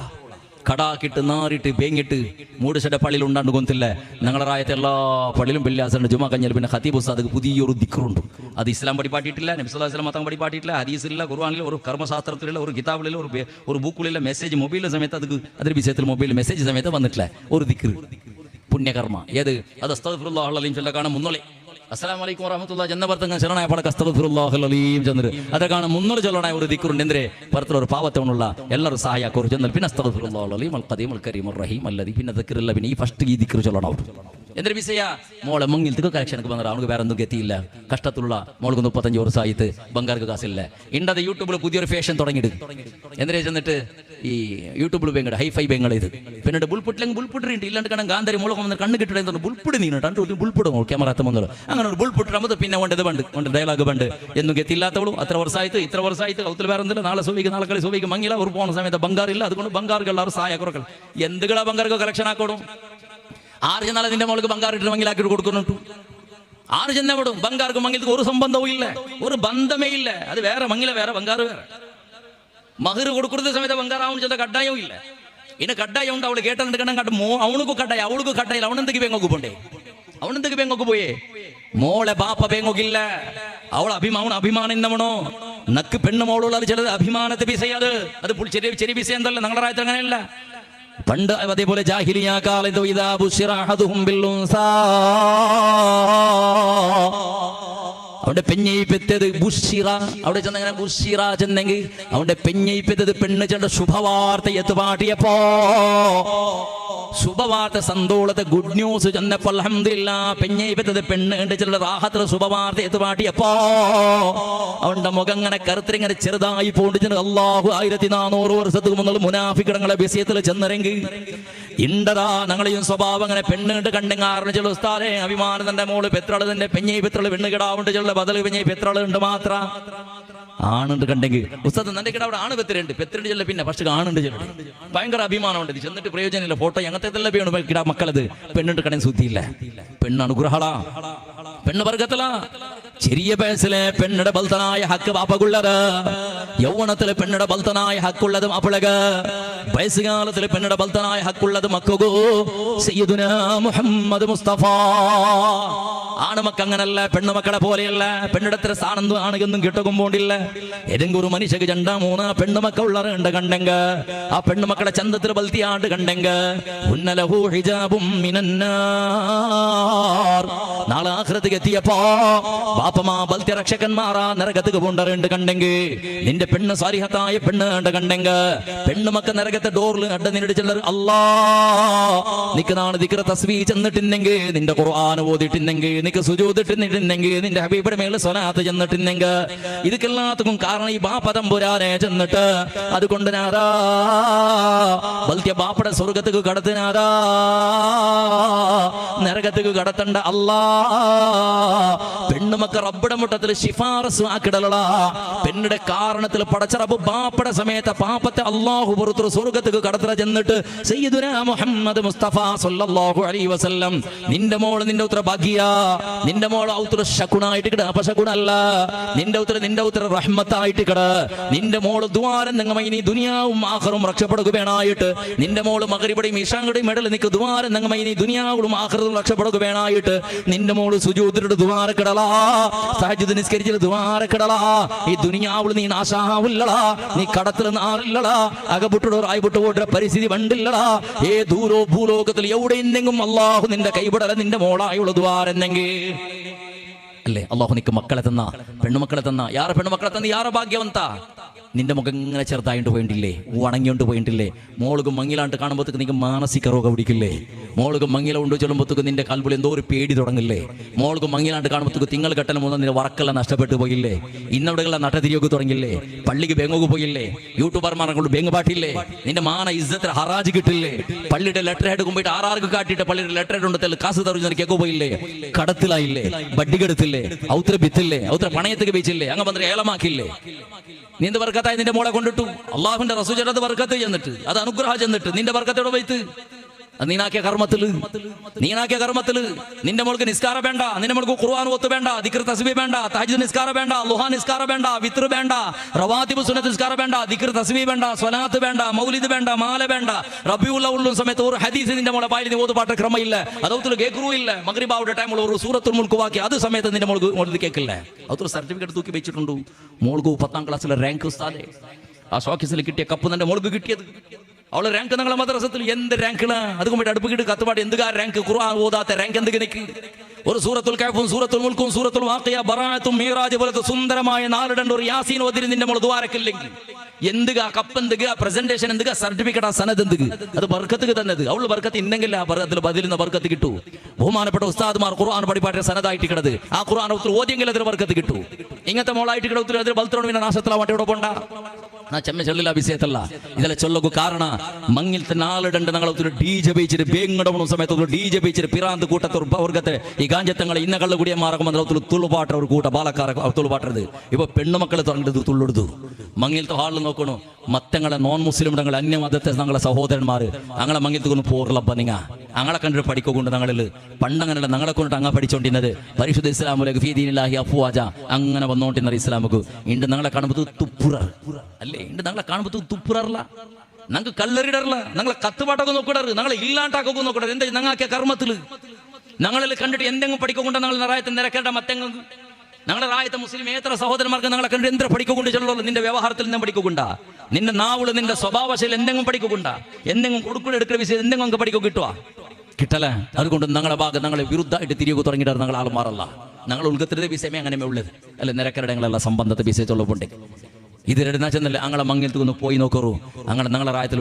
കടാക്കിട്ട് നാറിട്ട് ബേങ്ങിട്ട് മൂടുശയുടെ പള്ളിയിൽ ഉണ്ടാണ്ട് കൊന്നില്ല. ഞങ്ങളുടെ റായത്തെ എല്ലാ പള്ളിയിലും വെള്ളിയാസുണ്ട്. ജുമാ കഴിഞ്ഞാൽ പിന്നെ ഖതീബ് ഉസ്താദ് പുതിയൊരു ദിക്റുണ്ട്. അത് ഇസ്ലാം പഠിപ്പാട്ടിയിട്ടില്ല, നബി സല്ലല്ലാഹു അലൈഹി വസല്ലം മതം പഠിപ്പാട്ടിയിട്ടില്ല, ഹദീസില്ല, ഖുർആനിലെ ഒരു കർമ്മശാസ്ത്രത്തിലുള്ള ഒരു കിതാബിലെ ഒരു ബുക്കിലുള്ള മെസ്സേജ് മൊബൈലിലെ സമയത്ത് അതിന്റെ വിഷയത്തിൽ മൊബൈൽ മെസ്സേജ് സമയത്ത് വന്നിട്ടില്ല ഒരു ദിക്ർ പുണ്യകർമ്മ ഏത് അത് അസ്തഗ്ഫിറുല്ലാഹൽ അലീം ചൊല്ല കാണാൻ മുന്നോളി അസ്സലാമു അലൈക്കും വറഹ്മത്തുള്ളാഹി ജന്ന വർത്തങ്ങ ശരണായ പട അസ്തഗ്ഫിറുല്ലാഹൽ അലീം ചന്ദ്ര അതെ കാണാൻ മുന്നോളി ചൊല്ലണ ഒരു ദിക്റുണ്ട്. എന്തിരെ പരത്തിൽ ഒരു പാവത്തവനുള്ള എല്ലാവരും സഹായ കുറച്ച് ചെന്നാൽ പിന്നെ അസ്തഗ്ഫിറുല്ലാഹൽ അലീം അൽ ഖദീം അൽ കരീം അർ റഹീം അല്ലദീ പിന്നെ ദിക്റില്ല പിന്നെ ഈ ഫസ്റ്റ് ഈ ദിക്ർ ചൊല്ലണം. എന്തൊരു വിഷയ മോളെ മങ്ങിലത്തേക്ക് കലക്ഷനൊക്കെ വന്നത് അവനക്ക് വേറെ എന്തും എത്തിയില്ല. കഷ്ടത്തിലുള്ള മോൾക്ക് 35 വർഷമായിട്ട് ബംഗാർക്ക് കാശില്ല. ഇണ്ടത് യൂട്യൂബിൽ പുതിയൊരു ഫാഷൻ തുടങ്ങിയിട്ട് എന്തിനാ ചെന്നിട്ട് ഈ യൂട്യൂബിൽ ബെങ്കട ഹൈഫൈ ബെങ്ങൾ ഇത് പിന്നെ ബുൾപുട്ടില്ലെങ്കിൽ ബുൾപുട്ടുണ്ട് ഇല്ലാണ്ട് കാണാൻ ഗാന്ധാരി മുളക് വന്ന് കണ്ണ് കിട്ടണം ബുൾപുട് നീ ബുൾപുടും ക്യാമറ എത്തുമ്പോൾ അങ്ങനെ ഒരു ബുൾപുട്ട് പിന്നെ കൊണ്ട് ഇത് പണ്ട് ഡയലോഗ് പണ്ട് എന്നും എത്തിയില്ലാത്തവളും അത്ര വർഷമായിട്ട് ഇത്ര വർഷമായിട്ട് കൗത്തിൽ വേറെ എന്തില്ല നാളെ സൂവിക്ക് നാളെ കളി സൂവിക്ക് മങ്ങില്ല ഒരു പോകുന്ന സമയത്ത് ബംഗാറില്ല. അതുകൊണ്ട് ബംഗാറുകൾ എല്ലാവരും സഹായ കുറക്കൾ എന്തുകളാ ബംഗാർക്ക് കളക്ഷൻ ആക്കോടും. 6 ചെന്നാലും നിന്റെ മോൾക്ക് ബംഗാറിട്ട് മങ്ങിലാക്കിട്ട് കൊടുക്കുന്നുണ്ടു. 6 ചെന്നവിടും ബംഗാർക്ക് മങ്ങിലക്ക് ഒരു സംബന്ധവും ഇല്ല, ഒരു ബന്ധമേ ഇല്ല. അത് വേറെ മങ്ങില വേറെ ബംഗാർ വേറെ. മഹർ കൊടുക്കുന്ന സമയത്ത് ബംഗാറാവും ചെന്ന കഡായവും ഇല്ല. ഇനി കഡായം ഉണ്ട് അവള് കേട്ടിട്ട് കണ്ട അവണക്ക് കഡായ അവൾക്ക് കഡായില്ല. അവനെന്തൊക്കെ ബേങ്ങോക്ക് പോണ്ടേ അവനെന്തൊക്കെ ബേങ്ങോക്ക് പോയേ മോളെ ബാപ്പ ബേങ്ങോക്കില്ല. അവൾ അഭിമാനം എന്നവണോ നക്ക് പെണ്ണ് മോളുള്ള ചിലത് അഭിമാനത്തെ വിഷയത് അത് ചെറിയ വിഷയം എന്തല്ല ഞങ്ങളുടെ രാജ്യത്ത് അങ്ങനെയല്ല. പണ്ട് അതേപോലെ ജാഹിലിയ കാലത്ത് ഇദാ ബുശിറ അഹദുഹും ബിൽ ഉൻസാ അവന്റെ പെഞ്ഞയിപ്പെത്തത് ബുഷിറ അവിടെ ചെന്നങ്ങനെ ബുഷിറ ചെന്നെങ്കിൽ അവന്റെ പെഞ്ഞയിപ്പെത്തത് പെണ്ണ് ചെണ്ട ശുഭവാർത്ത എത്തുപാട്ടിയപ്പോ ശുഭവാർത്ത സന്തോളത്തെ ഗുഡ് ന്യൂസ് ചെന്നപ്പോ അൽഹംദുലില്ലാഹ് പെഞ്ഞയിപ്പെത്തത് പെണ്ണ് ഉണ്ട് ചില റാഹത്ത് ശുഭവാർത്ത എത്തുപാട്ടിയപ്പോ അവന്റെ മുഖം ഇങ്ങനെ കറുത്തിരിങ്ങനെ ചെറുതായി പോണ്ടിച്ച് അള്ളാഹു 1400 വർഷத்துக்கு മുന്നേ മുനാഫിഖുകളെ വിഷയത്തിൽ ചെന്നിറങ്ങി ഇണ്ടതാ ഞങ്ങളെയും സ്വഭാവം അങ്ങനെ പെണ്ണുണ്ട് കണ്ടെങ്കിൽ ആറിന് ചില ഉസ്താദേ അഭിമാനം തന്റെ മോള് പെത്രാള് തന്റെ പെഞ്ഞൈ പെത്രാള് പെണ്ണ് കിടാവുണ്ട് ചില ബദൽ പെഞ്ഞൈ പെത്രാള് ഉണ്ട് മാത്ര ആണുണ്ട് കണ്ടെങ്കിൽ ഉസ്താദ് നിന്റെ കിടാവിടെ ആണ് പെത്തിരുണ്ട് ചെല്ല പിന്നെ പക്ഷെ ആണുണ്ട് ചില ഭയങ്കര അഭിമാനമുണ്ട്. ചെന്നിട്ട് പ്രയോജനമില്ല. ഫോട്ടോ അങ്ങനത്തെ വേണം കിടാ മക്കളത് പെണ്ണുണ്ട് കടൻ ശുദ്ധിയില്ല. പെണ്ണ് അനുഗ്രഹള പെണ്ണ് വർഗത്തില ചെറിയ വയസ്സിലെ പെണ്ണുടെ ബൽത്തനായ ഹക്ക് പാപ്പകുള്ളത് യൗവനത്തിലെ പെണ്ണുടെ ബൽത്തനായ ഹക്കുള്ളത് മാപ്പിളക വയസ്സുകാലത്തിലെ പെണ്ണുടെ ബൽത്തനായ ഹക്കുള്ളത് മക്കകോ സയ്യിദുനാ മുഹമ്മദ് മുസ്തഫ. ആണുമക്ക അങ്ങനല്ല പെണ്ണുമക്കളെ പോലെയല്ല. പെണ്ണിടത്ര സ്ഥാനം ആണെന്നും കിട്ടും പോണ്ടില്ല. ഏതെങ്കിലും ഒരു മനുഷ്യക്ക് 2-3 പെണ്ണുമക്ക ഉള്ളറുണ്ട് കണ്ടെങ്ക ആ പെണ്ണുമക്കളെ ചന്തത്തിൽ ബൽത്തിയാണ്ട് കണ്ടെങ്ക ഉന്നലഹു ഹിജാബും മിനന്നാർ നാളെ ആഖിറത്തേക്ക് എത്തിയപ്പോ ബാപ്പമാ ബൽത്തി രക്ഷകന്മാറാ നരകത്തേക്ക് പോണ്ടറുണ്ട് കണ്ടെങ്കിൽ നിന്റെ പെണ്ണ് സാരിഹത്തായ പെണ്ണ് ഉണ്ട് കണ്ടെങ്ക പെണ്ണുമക്ക നരകത്തെ ഡോറിൽ അഡ നിന്നിട്ട് ചെല്ലർ അല്ലാ നിക്ക് നാളെ ദിക്ർ തസ്ബീഹ് ചെന്നിട്ടുണ്ടെങ്കിൽ നിന്റെ ഖുർആൻ ഓതിട്ടുണ്ടെങ്കിൽ നിനക്ക് സുജൂദ് ഇട്ടിട്ടുണ്ടെങ്കിൽ നിന്റെ ഹബീബിയുടെ മേലെ സ്വലാത്ത് ചെന്നിട്ടുണ്ടെങ്കിൽ ഇതൊക്കെല്ലാത്തും കാരണം ഈ ബാപ്പ തമ്പുരാനെ ചെന്നിട്ട് അതുകൊണ്ട് നാദാ ബൽത്തിയ ബാപ്പയുടെ സ്വർഗത്തേക്ക് കടത്തിനാദാ നരകത്തേക്ക് കടത്തണ്ട അല്ലാ പെണ്ണുമക്ക ഒക്കെ റബ്ബിടെ മുട്ടത്തിൽ ശിഫാറസ് ആക്കിടലടാ. പെണ്ണിടെ കാരണത്തിൽ പടച്ചറബ് ബാപ്പയുടെ സമയത്ത് പാപ്പത്തെ അള്ളാഹു പുറത്തൊരു സ്വർഗത്തേക്ക് കടത്തറ ചെന്നിട്ട് സയ്യിദുനാ മുഹമ്മദ് മുസ്തഫ സല്ലല്ലാഹു അലൈഹി വസല്ലം നിന്റെ മോള് നിന്റെ ഉത്തര ഭാഗ്യ, നിന്റെ മോള് ഔത്ര ശകുനായിട്ട് കിട, അപശകുനല്ല. നിന്റെ ഉത്തര റഹ്മത്തായിട്ട് കിട. നിന്റെ മോള് ദ്വാരം നിങ്ങമൈ നീ ദുനിയാവും ആഖിറും രക്ഷപ്പെടുകയായിട്ട്. നിന്റെ മോള് മഗ്രിബിടെയും ഇശാങ്ങളുടെയും ഇടയിൽ നിനക്ക് ദ്വാരം നിങ്ങമൈ നീ ദുനിയാവും ആഖിറും രക്ഷപ്പെടുകയായിട്ട്. നിന്റെ മോള് സുജൂദിന്റെ ദ്വാരക്കിടലാ, തഹജ്ജുദ് നിസ്കരിച്ചിട്ട് ദ്വാരക്കിടലാ. ഈ ദുനിയാവിൽ നീ നാശാവില്ലടാ, നീ കടത്തിൽ നാറില്ലടാ, അകപുട്ടോ ആയിപുട്ടോ പരിസ്ഥിതി വണ്ടില്ലടാ. ദൂരോ ഭൂലോകത്തിൽ എവിടെ എന്തെങ്കിലും അള്ളാഹു നിന്റെ കൈവിടല നിന്റെ മോളായുള്ള ദ്വാരെന്നെങ്കിൽ അല്ലേ. അള്ളാഹു നിനക്ക് മക്കളെ തന്ന, പെണ്ണുമക്കളെ തന്ന, യാറെ പെണ്ണുമക്കളെ തന്ന യാറെ ഭാഗ്യവന്ത. നിന്റെ മുഖം ഇങ്ങനെ ചെറുതായിട്ട് പോയിട്ടില്ലേ, ഉണങ്ങിയോണ്ട് പോയിട്ടില്ലേ. മോൾക്ക് മങ്ങിലാണ്ട് കാണുമ്പോഴത്തേക്ക് നിനക്ക് മാനസിക രോഗം പിടിക്കില്ലേ. മോൾക്ക് മങ്ങില കൊണ്ട് ചെല്ലുമ്പോഴത്തേക്ക് നിന്റെ കൽബിൽ എന്തോ ഒരു പേടി തുടങ്ങില്ലേ. മോൾക്ക് മങ്ങിലാണ്ട് കാണുമ്പോഴത്തേക്ക് തിങ്കൾ കെട്ടൽ മൂന്ന് നിന്റെ വർക്കെല്ലാം നഷ്ടപ്പെട്ടു പോയില്ലേ. ഇന്നവിടെയുള്ള നട്ടതിരിയൊക്കെ തുടങ്ങില്ലേ. പള്ളിക്ക് ബെങ്ങൊക്കെ പോയില്ലേ. യൂട്യൂബർമാരെ കൊണ്ട് ബെങ്ങ് പാട്ടില്ലേ. നിന്റെ മാന ഇസ്സത്തിന് ഹറാജ് കിട്ടില്ലേ. പള്ളിയുടെ ലെറ്റർ ഹെഡ് കൊണ്ടിട്ട് ആറാർക്ക് കാട്ടിയിട്ട് പള്ളിയുടെ ലെറ്റർ ഹെഡ് ഉണ്ടെങ്കിൽ കാസ് തറഞ്ഞ് കേക്ക് പോയില്ലേ. കടത്തിലായില്ലേ, ബഡ്ഡിക്കെടുത്തില്ലേ, ഔത്ര ബിത്തില്ലേ, ഔത്ര പണയത്തേക്ക് വെച്ചില്ലേ, അങ്ങ് വന്നിട്ട് ഏലമാക്കില്ലേ. നിന്റെ വർക്കത്തായി നിന്റെ മോളെ കൊണ്ടിട്ടു. അള്ളാഹുവിന്റെ റസൂൽ അത് വർക്കത്ത് ചെന്നിട്ട്, അത് അനുഗ്രഹം ചെന്നിട്ട് നിന്റെ വർക്കത്തോടെ വൈത്ത് നീനാക്കിയ കർമ്മത്തില് നിന്റെ മോൾക്ക് നിസ്കാരം വേണ്ട, നിന്റെ മോൾക്ക് ഖുർആൻ ഓത്ത് വേണ്ട, ദിക്ർ തസ്ബീഹ് വേണ്ട, തഹജ്ജുദ് നിസ്കാരം വേണ്ട, ളുഹാ നിസ്കാരം വേണ്ട, വിത്ർ വേണ്ട, റവാത്തിബ് സുന്നത്ത് നിസ്കാരം വേണ്ട, ദിക്ർ തസ്ബീഹ് വേണ്ട, സ്വലാത്ത് വേണ്ട, മൗലിദ് വേണ്ട, മാല വേണ്ട. റബീഉൽ അവ്വൽ സമയത്ത് ഒരു ഹദീസ് നിന്റെ മോളെ പായിൽ നീ ഓത് പാട്ട് ക്രമമില്ല, അതോത്തിൽ കേൾക്കുന്നില്ല. മഗ്രിബാവുടെ ടൈമിൽ ഒരു സൂറത്തുൽ മുൽക്ക് വാക്കി അത് സമയത്ത് നിന്റെ മോൾക്ക് കേൾക്കില്ല. അതൊരു സർട്ടിഫിക്കറ്റ് തൂക്കി വെച്ചിട്ടുണ്ട്. മോൾക്ക് 10ാം ക്ലാസ്സിലെ റാങ്ക് ഉസ്താദേ, ആ ഷോക്കീസിൽ കിട്ടിയ കപ്പ് നിന്റെ മോൾക്ക് കിട്ടിയത്. അവള് റാങ്ക് ഞങ്ങളെ മദ്രസത്തിൽ എന്ത് റാങ്കിണ് അതുകൊണ്ട് അടുപ്പ് കിട്ട് കത്തുപാട് എന്തുകാ റാങ്ക് ഖുർആൻ ഓതാത്ത റാങ്ക് എന്ത് നിനക്ക്. ഒരു സൂറത്തുൽ കഹ്ഫും സൂറത്തുൽ മുൽക്കും സൂറത്തുൽ വാഖിയ ബറാഅത്തും മീറാജ് പോലത്തെ സുന്ദരമായ 4 ഒരു യാസീൻ ഓതിരി നിന്റെ മോള് ദ്വാരക്കില്ലെങ്കിൽ എന്തുകാ കപ്പ് എന്തുക പ്രസന്റേഷൻ എന്തുക സർട്ടിഫിക്കറ്റ് ആ സനത് എന്തുക അത് ബർക്കത്ത് തന്നത്. അവള് ബർക്കത്ത് ഇന്നെങ്കിൽ ആ അതിൽ ബദിലുന്ന ബർക്കത്ത് കിട്ടൂ. ബഹുമാനപ്പെട്ട ഉസ്താദ്മാർ ഖുർആൻ പഠിപ്പാട്ടിയ സനതായിട്ട് കിടത് ആ ഖുർആൻ ഓതിയെങ്കിൽ അതിൽ ബർക്കത്ത് കിട്ടൂ. ഇങ്ങനത്തെ മോളായിട്ട് കിടത്തിൽ അതിൽ ബൽത്തോട് പിന്നെ നാശത്തിലാവട്ടെ ഇവിടെ പോണ്ട. ചെമ്മ ചൊല്ലില്ല വിഷയത്തല്ല ഇതെല്ലാം ചൊല്ലു. കാരണം മങ്ങിലത്തെ 4 ഞങ്ങൾ DJ ബേച്ചിട്ട് ബേങ്ങടവണ സമയത്ത് DJ ബേച്ചിട്ട് പിറാന്ത് കൂട്ടത്തോർ വർഗത്തെ ഈ ഗാഞ്ചത്തങ്ങളെ ഇന്ന കള്ളു കൂടിയ മാർഗം തുള്ളുപാട്ട ഒരു കൂട്ട ബാലക്കാര തുള്ളുപാട്ടത്. ഇപ്പൊ പെണ്ണുമക്കൾ തുടങ്ങിയത് തുള്ളെടുത്തു. മങ്ങിലത്തെ ഹാളിൽ നോക്കണു മത്തങ്ങളെ നോൺ മുസ്ലിം ഞങ്ങൾ അന്യമതത്തെ ഞങ്ങളെ സഹോദരന്മാർ ഞങ്ങളെ മങ്ങിലത്തേക്കൊന്ന് പോറിലപ്പ നിങ്ങ ഞങ്ങളെ കണ്ടിട്ട് പഠിക്കൊണ്ട് ഞങ്ങളിൽ പണ്ടങ്ങനല്ല ഞങ്ങളെ കൊണ്ടിട്ട് അങ്ങ് പഠിച്ചോണ്ടിരുന്നത്. പരിശുദ്ധ ഇസ്ലാമിലേക്ക് ഫീദീനില്ലാഹി അഫ്വാജ അങ്ങനെ വന്നോണ്ടിരുന്നത് ഇസ്ലാമുക്ക്. ഇണ്ട് ഞങ്ങളെ കാണുമ്പോൾ തുപ്പുറർ അല്ലേ, ഇണ്ട് ഞങ്ങളെ കാണുമ്പോൾ തുപ്പുറല്ല, ഞങ്ങൾക്ക് കല്ലെറിടറില്ല, ഞങ്ങളെ കത്തുപാട്ടൊക്കെ നോക്കിടറ്, ഞങ്ങളെ ഇല്ലാണ്ടാക്കൊക്കെ നോക്കിടറ്. എന്താ ഞങ്ങൾക്ക് കർമ്മത്തില് ഞങ്ങളിൽ കണ്ടിട്ട് എന്തെങ്കിലും പഠിക്കൊണ്ട് ഞങ്ങൾ നിറായത്തെ നിരക്കേണ്ട മത്തെങ്കിൽ ഞങ്ങളുടെ റായത്തെ മുസ്ലിം ഏത്ര സഹോദരന്മാർക്ക് ഞങ്ങളെ കണ്ടിട്ട് എന്ത് പഠിക്കൊണ്ട് ചെല്ലുള്ളൂ. നിന്റെ വ്യവഹാരത്തിൽ നിന്നും പഠിക്കൊണ്ട, നിന്റെ നാവുള് നിന്റെ സ്വഭാവശൈലി എന്തെങ്കിലും പഠിക്കൊണ്ട, എന്തെങ്കിലും കൊടുക്കുന്ന എടുക്കുന്ന വിഷയം എന്തെങ്കിലും അങ്ങ് പഠിക്കുക കിട്ടുക കിട്ടല. അതുകൊണ്ട് ഞങ്ങളുടെ ഭാഗം ഞങ്ങളെ വിരുദ്ധമായിട്ട് തിരികെ തുടങ്ങിയിട്ട് ഞങ്ങൾ ആൾ മാറല്ല. ഞങ്ങൾ ഉൾക്കത്തിൻ്റെ വിഷയമേ അങ്ങനെ ഉള്ളത് അല്ലെ. നിരക്കരുടെ ഞങ്ങളെല്ലാം സംബന്ധത്തെ വിഷയത്തുള്ളപ്പോണ്ടേ ഇതിലെടുന്നാ ചെന്നല്ലേ ഞങ്ങളെ മങ്ങലത്ത് ഒന്ന് പോയി നോക്കറു. ഞങ്ങളെ റായത്തിൽ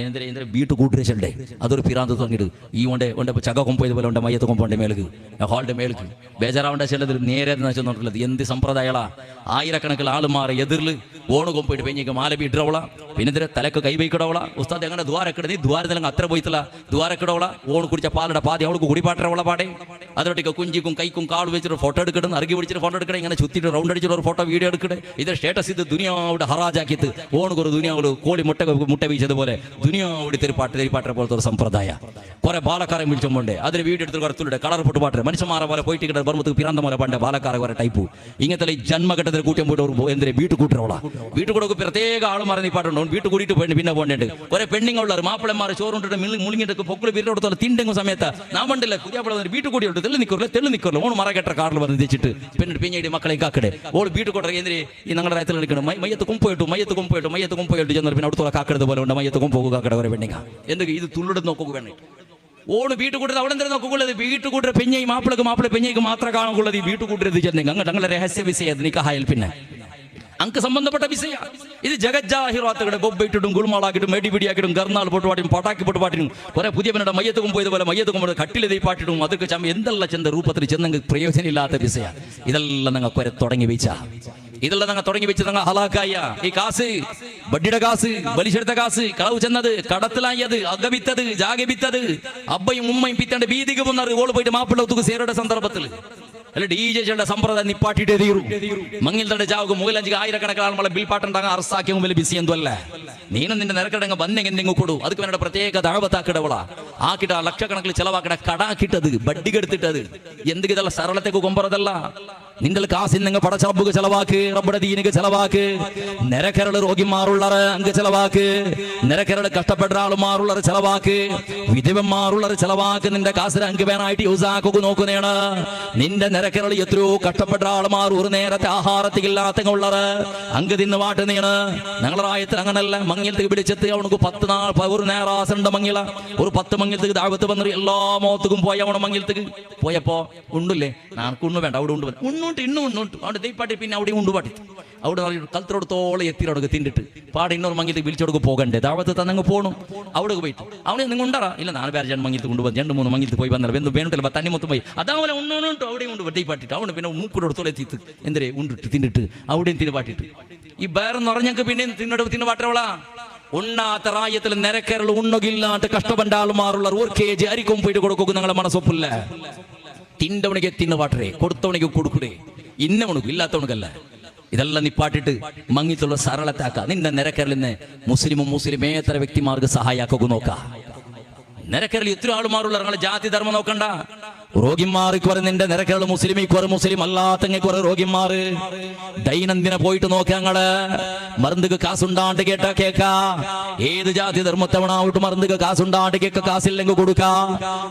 എന്തിനെ വീട്ടു കൂട്ടുരച്ചുണ്ടേ അതൊരു പിറാന്ത് തുടങ്ങിയിട്ട് ഈ ഉണ്ട് ചക കൊമ്പോയതുപോലെ ഉണ്ട് മയ്യത്ത് കൊമ്പോണ്ട് മേലേക്ക് ഹാളിന്റെ മേലേക്ക് ബേജാറാവേണ്ട ചിലത് നേരെ ചെന്നുള്ളത് എന്ത് സമ്പ്രദായങ്ങളാ. ആയിരക്കണക്കിൽ ആൾ മാറി എതിരിൽ ഓണ് കൊമ്പോയിട്ട് പെഞ്ഞിക്ക് മാല ബീട്ടിടവള പിന്നെ ഇതിരെ തലക്ക് കൈവയ്ക്കിടവള. ഉസ്താദ് എങ്ങനെ ദ്വാരക്കിട നീ ദ്വാരത്തിലങ്ങ് അത്ര പോയിത്തില്ല ദ്വാരക്കിടവള ഓണ് കുടിച്ച പാലയുടെ പാതി അവൾക്ക് കുടിപ്പാട്ടവള പാടെ അതോട്ടേക്ക് കുഞ്ചിക്കും കൈക്കും കാട് വെച്ചിട്ട് ഫോട്ടോ എടുക്കണം, അറുകി പിടിച്ചിട്ട് ഫോട്ടോ എടുക്കണേ, ഇങ്ങനെ ചുറ്റിട്ട് റൗണ്ട് അടിച്ചിട്ട് ഒരു ഫോട്ടോ വീഡിയോ എടുക്കണേ. ഇത് സ്റ്റേറ്റസ് ഇത് ദുനിയാവിടെ ഹറാജാക്കിയിട്ട് ഓണുകൊരു ദുനിയാവോട് കോഴി മുട്ട വീച്ചതുപോലെ ദുനിയാവോട് തെരിപ്പാട്ടരെ പോലത്തെ ഒരു സമ്പ്രദായ. കുറെ ബാലക്കാരെ വിളിച്ചോണ്ടേ അതിന് വീഡിയോ എടുത്ത് കുറത്തുള്ളുടെ കളർ പൊട്ട് പാട്ട് മനുഷ്യന്മാരെ പോലെ പോയിട്ട് കിട്ടുന്ന ബർമ്മത്ത് പിറന്ന പോലെ പണ്ടേ ബാലക്കാരെ കുറെ ടൈപ്പ് ഇങ്ങനത്തെ ഈ ജന്മഘട്ടത്തിൽ കൂട്ടിയും പോയിട്ട് എന്തിനാ വീട്ടു കൂട്ടറോളാ. വീട്ടു കൂടെ പ്രത്യേക ആളുമാരെ നീ പാട്ടുണ്ടോ വീട്ടു കൂടിയിട്ട് പോയിട്ട് പിന്നെ പോകേണ്ടത്. കുറെ പെണ്ണിങ് ഉള്ളവർ മാപ്പിളന്മാർ ചോറുണ്ടിട്ട് മുളിങ്ങിട്ട് പൊക്കള് വീട്ടിൽ കൊടുത്താൽ തിണ്ടെങ്കിൽ സമയത്ത് നാം പണ്ടില്ല പുതിയാപ്പിള വീട്ടു കൂടിയുണ്ട് തെള്ളി നിൽക്കില്ല ഓണ് മറകെട്ട കാറിൽ വന്ന് വെച്ചിട്ട് പിന്നെ പിന്നീട് മക്കളെ കാക്കടെ ഓൾ വീട്ടു കൂട്ടർ എന്തിന് ഈ ഞങ്ങളുടെ രാജ്യത്തിൽ എടുക്കണം മയ്യത്ത് കുമ്പോയിട്ടു ചെന്നാൽ പിന്നെ അടുത്തുള്ള കാക്കടത് പോലെ ഉണ്ട് മയ്യത്ത് കുമ്പോക്ക് കാക്കട വരെ പെണ്ണിങ്ങ എന്തൊക്കെ ഇത് തുള്ളിട്ട് നോക്കുക വേണേ. ഓണ് വീട്ടുകൂട്ടത് അവിടെ എന്തെങ്കിലും നോക്കുള്ളത് വീട്ടുകൂട്ടർ പെഞ്ഞൈ മാപ്പിളക്ക് പെഞ്ഞയ്ക്ക് മാത്രം കാണുള്ളത്. ഈ വീട്ടുകൂട്ടരുത് ചെന്നെങ്കിൽ അങ്ങ് ഞങ്ങളുടെ രഹസ്യ വിഷയം നിക്കാഹായൽ പിന്നെ അങ്ക് സംബന്ധപ്പെട്ട വിഷയ ഇത് ജഗജാഹിറാത്തുകളുടെ ബൊബ്ബയിട്ടിട്ടും ഗുൾമാളാക്കിട്ടും മെടിപിടിയാക്കിട്ടും ഗർനാൾ പൊട്ടുപാട്ടിനും പട്ടാക്കി പൊട്ടുപാട്ടിനും കുറെ പുതിയ പെണ്ണുടെ മയ്യത്തും പോയതുപോലെ മയ്യത്തും കട്ടിലെതി പാട്ടിട്ടും അതൊക്കെ എന്തെല്ലാം ചെന്ന രൂപത്തിൽ ചെന്നെങ്കിൽ പ്രയോജനമില്ലാത്ത വിഷയ. ഇതെല്ലാം ഞങ്ങൾ കുറെ തുടങ്ങി വെച്ച ഇതെല്ലാം ഞങ്ങൾ തുടങ്ങി വെച്ച് ഞങ്ങൾ ഹലാക്കായ ഈ കാസ് ബഡ്ഡിയുടെ കാസ് വലിച്ചെടുത്ത കാസ് കളവ് ചെന്നത് കടത്തിലായത് അകവിത്തത് ജാഗവിത്തത് അബ്ബയും ഉമ്മയും പിത്തണ്ട് ഭീതിക്ക് പോന്നത് ഓള് പോയിട്ട് മാപ്പിള ഒത്തുക്ക് സേരയുടെ സന്ദർഭത്തിൽ അല്ല DJ സമ്പ്രദായം നിപ്പാട്ടിട്ടേ തീരൂ. മങ്ങിൽ തന്റെ ചാവുക മുതലഞ്ച് ആയിരക്കണക്കിന് നമ്മളെ ബിൽപ്പാട്ടുണ്ടാകാൻ അറസ്റ്റാക്കിയ മുമ്പിൽ ബിസി എന്തുമല്ല നീനും നിന്റെ നിരക്കടങ്ങ് ബന്നെങ്കിൽ നിങ്ങൾ കൊടു അതുക്ക് വേണ്ട പ്രത്യേക ദാവത്താക്കിടവള ആക്കിട്ട ലക്ഷക്കണക്കിൽ ചെലവാക്കിട കടാക്കിട്ടത് ബഡ്ഡിക്ക് എടുത്തിട്ടത് എന്തൊക്കെ ഇതല്ല സരളത്തേക്ക് കൊമ്പറതല്ല നിന്റെ കാസിൽ നിങ്ങൾ പടച്ചറബുക്ക് ചെലവാക്ക് റബ്ബടെ ദീനിക്ക് ചെലവാക്ക് നിരക്കരള് രോഗിമാറുള്ളറ് അങ്ക് ചെലവാക്ക് നിരക്കരള് കഷ്ടപ്പെട്ട ആളുമാറുള്ളറ് ചെലവാക്ക് വിധവന്മാറുള്ളറ് ചെലവാക്ക് നിന്റെ കാസിൽ അങ്ക് വേണായിട്ട് യൂസ് ആക്കുക നോക്കുന്നേണ് നിന്റെ നിരക്കരള് എത്രയോ കഷ്ടപ്പെട്ട ആളുമാർ ഒരു നേരത്തെ ആഹാരത്തില്ലാത്ത ഉള്ളറ് അങ്ക് തിന്ന് വാട്ടുന്നേണ് ഞങ്ങളുടെ പ്രായത്തിൽ അങ്ങനല്ല മങ്ങിലത്തേക്ക് പിടിച്ചെത്തി അവനക്ക് 10 നാൾ ഒരു നേരാസുണ്ട് മങ്ങില ഒരു 10 മങ്ങിലത്തേക്ക് ദാവത്ത് വന്നിട്ട് എല്ലാ മോത്തുക്കും പോയ അവണ മങ്ങിലത്തേക്ക് പോയപ്പോ ഉണ്ടില്ലേ നാൾക്ക് ഉണ്ണു വേണ്ട അവിടെ ഉണ്ട് ഇന്നുണ്ട് അവിടെ ദൈപ്പാട്ടി പിന്നെ അവിടെ ഉണ്ടുപാട്ടി അവിടെ കലത്തിനോടത്തോളം എത്തിയോടൊക്കെ തിന്നിട്ട് പാടെ ഇന്നൊരു മങ്ങിലത്തേക്ക് വിളിച്ചോടൊക്കെ പോകണ്ടേ ദാവത്ത് തന്നങ്ങ് പോകണം അവിടെ പോയിട്ട് അവനെ നിങ്ങൾ ഉണ്ടാറാ ഇല്ല 4 പേര് 2 മങ്ങിലത്ത് കൊണ്ടുപോയി 2-3 മങ്ങിലത്ത് പോയി വന്നാൽ എന്ത് വേണ്ടില്ല തന്നി മൊത്തം പോയി അതേപോലെ ഉണ്ണുണ്ട് അവിടെ ഉണ്ട് ദൈപ്പാട്ടിട്ട് അവിടെ പിന്നെ മൂക്കൂടത്തോളം എത്തിയിട്ട് എന്തേ ഉണ്ടിട്ട് തിന്നിട്ട് അവിടെയും തിന്ന് പാട്ടിട്ട് ഈ വേറെന്ന് പറഞ്ഞെങ്കിൽ പിന്നെ തിന്നു പാട്ടവളാ ഉണ്ണാത്ത റായത്തിൽ നിരക്കരൾ ഉണ്ണകില്ലാണ്ട് കഷ്ടപ്പെട്ട ആളുമാറുള്ള 1 kg അരിക്കും പോയിട്ട് കൊടുക്കും നിങ്ങളെ മനസ്സൊപ്പില്ല തിണ്ടവണിക്ക് തിന്നു പാട്ടേ കൊടുത്തവണിക്ക് കൊടുക്കൂടേ ഇന്നവണക്കും ഇല്ലാത്തവണക്കല്ല ഇതെല്ലാം നിപ്പാട്ടിട്ട് മങ്ങിത്തുള്ള സരളത്താക്ക നിന്റെ നിരക്കരളിന്ന് മുസ്ലിമേതര വ്യക്തിമാർക്ക് സഹായാക്കുക നോക്കാം നിരക്കരളിൽ എത്ര ആളുമാറുള്ള നിങ്ങളെ ജാതി ധർമ്മം നോക്കണ്ട രോഗിമാർക്ക് നിന്റെ നിരക്കരള് മുസ്ലിം അല്ലാത്തങ്ങ രോഗിമാറ് ദൈനംദിന പോയിട്ട് നോക്കങ്ങള് മരുന്നുക്ക് കാസുണ്ടാണ്ട് കേട്ടാ ഏത് ജാതി ധർമ്മത്തവണാവട്ട് മരുന്നുക്ക് കാസുണ്ടാണ്ട് കേക്ക കാസില്ലെങ്കിൽ കൊടുക്ക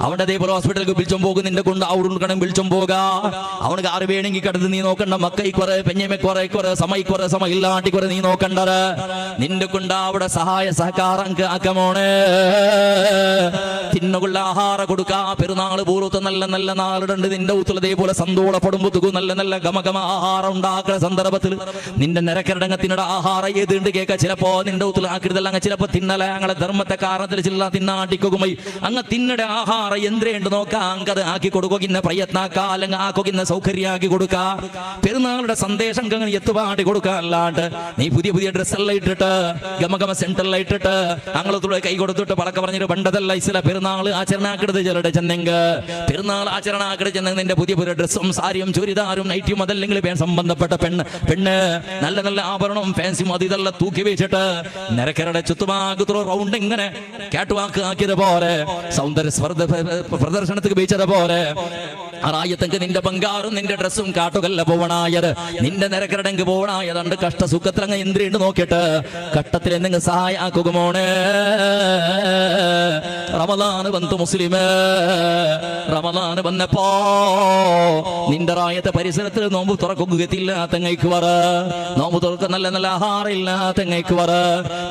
അവിടെ അതേപോലെ ഹോസ്പിറ്റലിൽ വിളിച്ചും പോകും നിന്റെ കൊണ്ട് അവിടെ കണം വിളിച്ചും പോക അവനക്ക് ആറ് വേണമെങ്കിൽ കിടന്ന് നീ നോക്കണ്ട മക്കൈ കുറെ പെഞ്ഞമെ കുറെ സമയം ഇല്ലാണ്ടി കുറെ നീ നോക്കണ്ടത് നിന്റെ കൊണ്ട് അവിടെ സഹായ സഹകാരം ആക്കമോണേ തിന്നുകൊള്ള ആഹാരം കൊടുക്ക പെരുന്നാള് പൂർവ്വത്ത് നല്ല നല്ല നാളുണ്ട് നിന്റെ ഊത്തുള്ള ഇതേപോലെ സന്തോഷപ്പെടുമ്പോ നല്ല നല്ല ഗമഗമ ആഹാരം ഉണ്ടാക്കുന്ന സന്ദർഭത്തിൽ നിന്റെ നിരക്കരടങ്ങത്തിനോട് ആഹാരം ഏതുണ്ട് കേൾക്ക ചിലപ്പോ നിന്റെ ഊത്തുള്ള ആക്കരുതല്ല അങ്ങ് ചിലപ്പോ തിന്നല ഞങ്ങളെ ധർമ്മത്തെ കാരണത്തിൽ ചില്ല തിന്നാട്ടിക്കുമായി അങ്ങ് തിന്നടെ ആഹാരം എന്തേണ്ട് നോക്കാം അങ്കത് ആക്കി കൊടുക്കുന്ന പ്രയത്നാക്ക അല്ലെങ്കിൽ ആക്കുന്ന സൗകര്യമാക്കി കൊടുക്ക പെരുന്നാളുടെ സന്ദേശം അങ്ങനെ എത്തുപാടി കൊടുക്ക അല്ലാണ്ട് നീ പുതിയ ഡ്രസ്സെല്ലാം ഇട്ടിട്ട് ഗമഗമ സെന്ററിൽ ഇട്ടിട്ട് അങ്ങളത്തുള്ള കൈ കൊടുത്തിട്ട് പടക്ക പറഞ്ഞിട്ട് പണ്ടതല്ല ഇസ്ല പെരുന്നാൾ ആചരണാക്കരുത് ചിലരുടെ ചെന്നെങ്കിൽ പെരുന്നാൾ ആചരണാക്കരുത് ചെന്ന നിന്റെ പുതിയ ഡ്രസ്സും സാരിയും ചുരിദാറും നൈറ്റിയും അതല്ലെങ്കിൽ സംബന്ധപ്പെട്ട പെണ്ണ് നല്ല നല്ല ആഭരണം ഫാൻസിയും അത് ഇതെല്ലാം തൂക്കി വെച്ചിട്ട് നിരക്കരുടെ ചുറ്റുമാകത്തുള്ള റൗണ്ട് ഇങ്ങനെ കാട്ടുവാക്ക് ആക്കിയത് പോലെ സൗന്ദര്യ പ്രദർശനത്തിന് വെച്ചത് പോലെ ആറായത്തെങ്കിൽ നിന്റെ ബംഗാറും നിന്റെ ഡ്രസ്സും കാട്ടുകല്ല പോവണായത് നിന്റെ നിരക്കരടെങ്ക് പോവണായതുണ്ട് കഷ്ട സുഖത്തിലങ്ങ് എന്തിനുണ്ട് നോക്കിയിട്ട് ഘട്ടത്തിൽ എന്തെങ്കിലും സഹായാക്കുമോണേ റമദാന് വന്നു മുസ്ലിമേ റമദാന് വന്നപ്പോ നിന്റെ റായത്തെ പരിസരത്തിൽ നോമ്പ് തുറക്കുകത്തില്ല തെങ്ങയ്ക്ക് വറ നോമ്പ് തുറക്ക നല്ല നല്ല ആഹാരം ഇല്ല തെങ്ങയ്ക്ക് വറ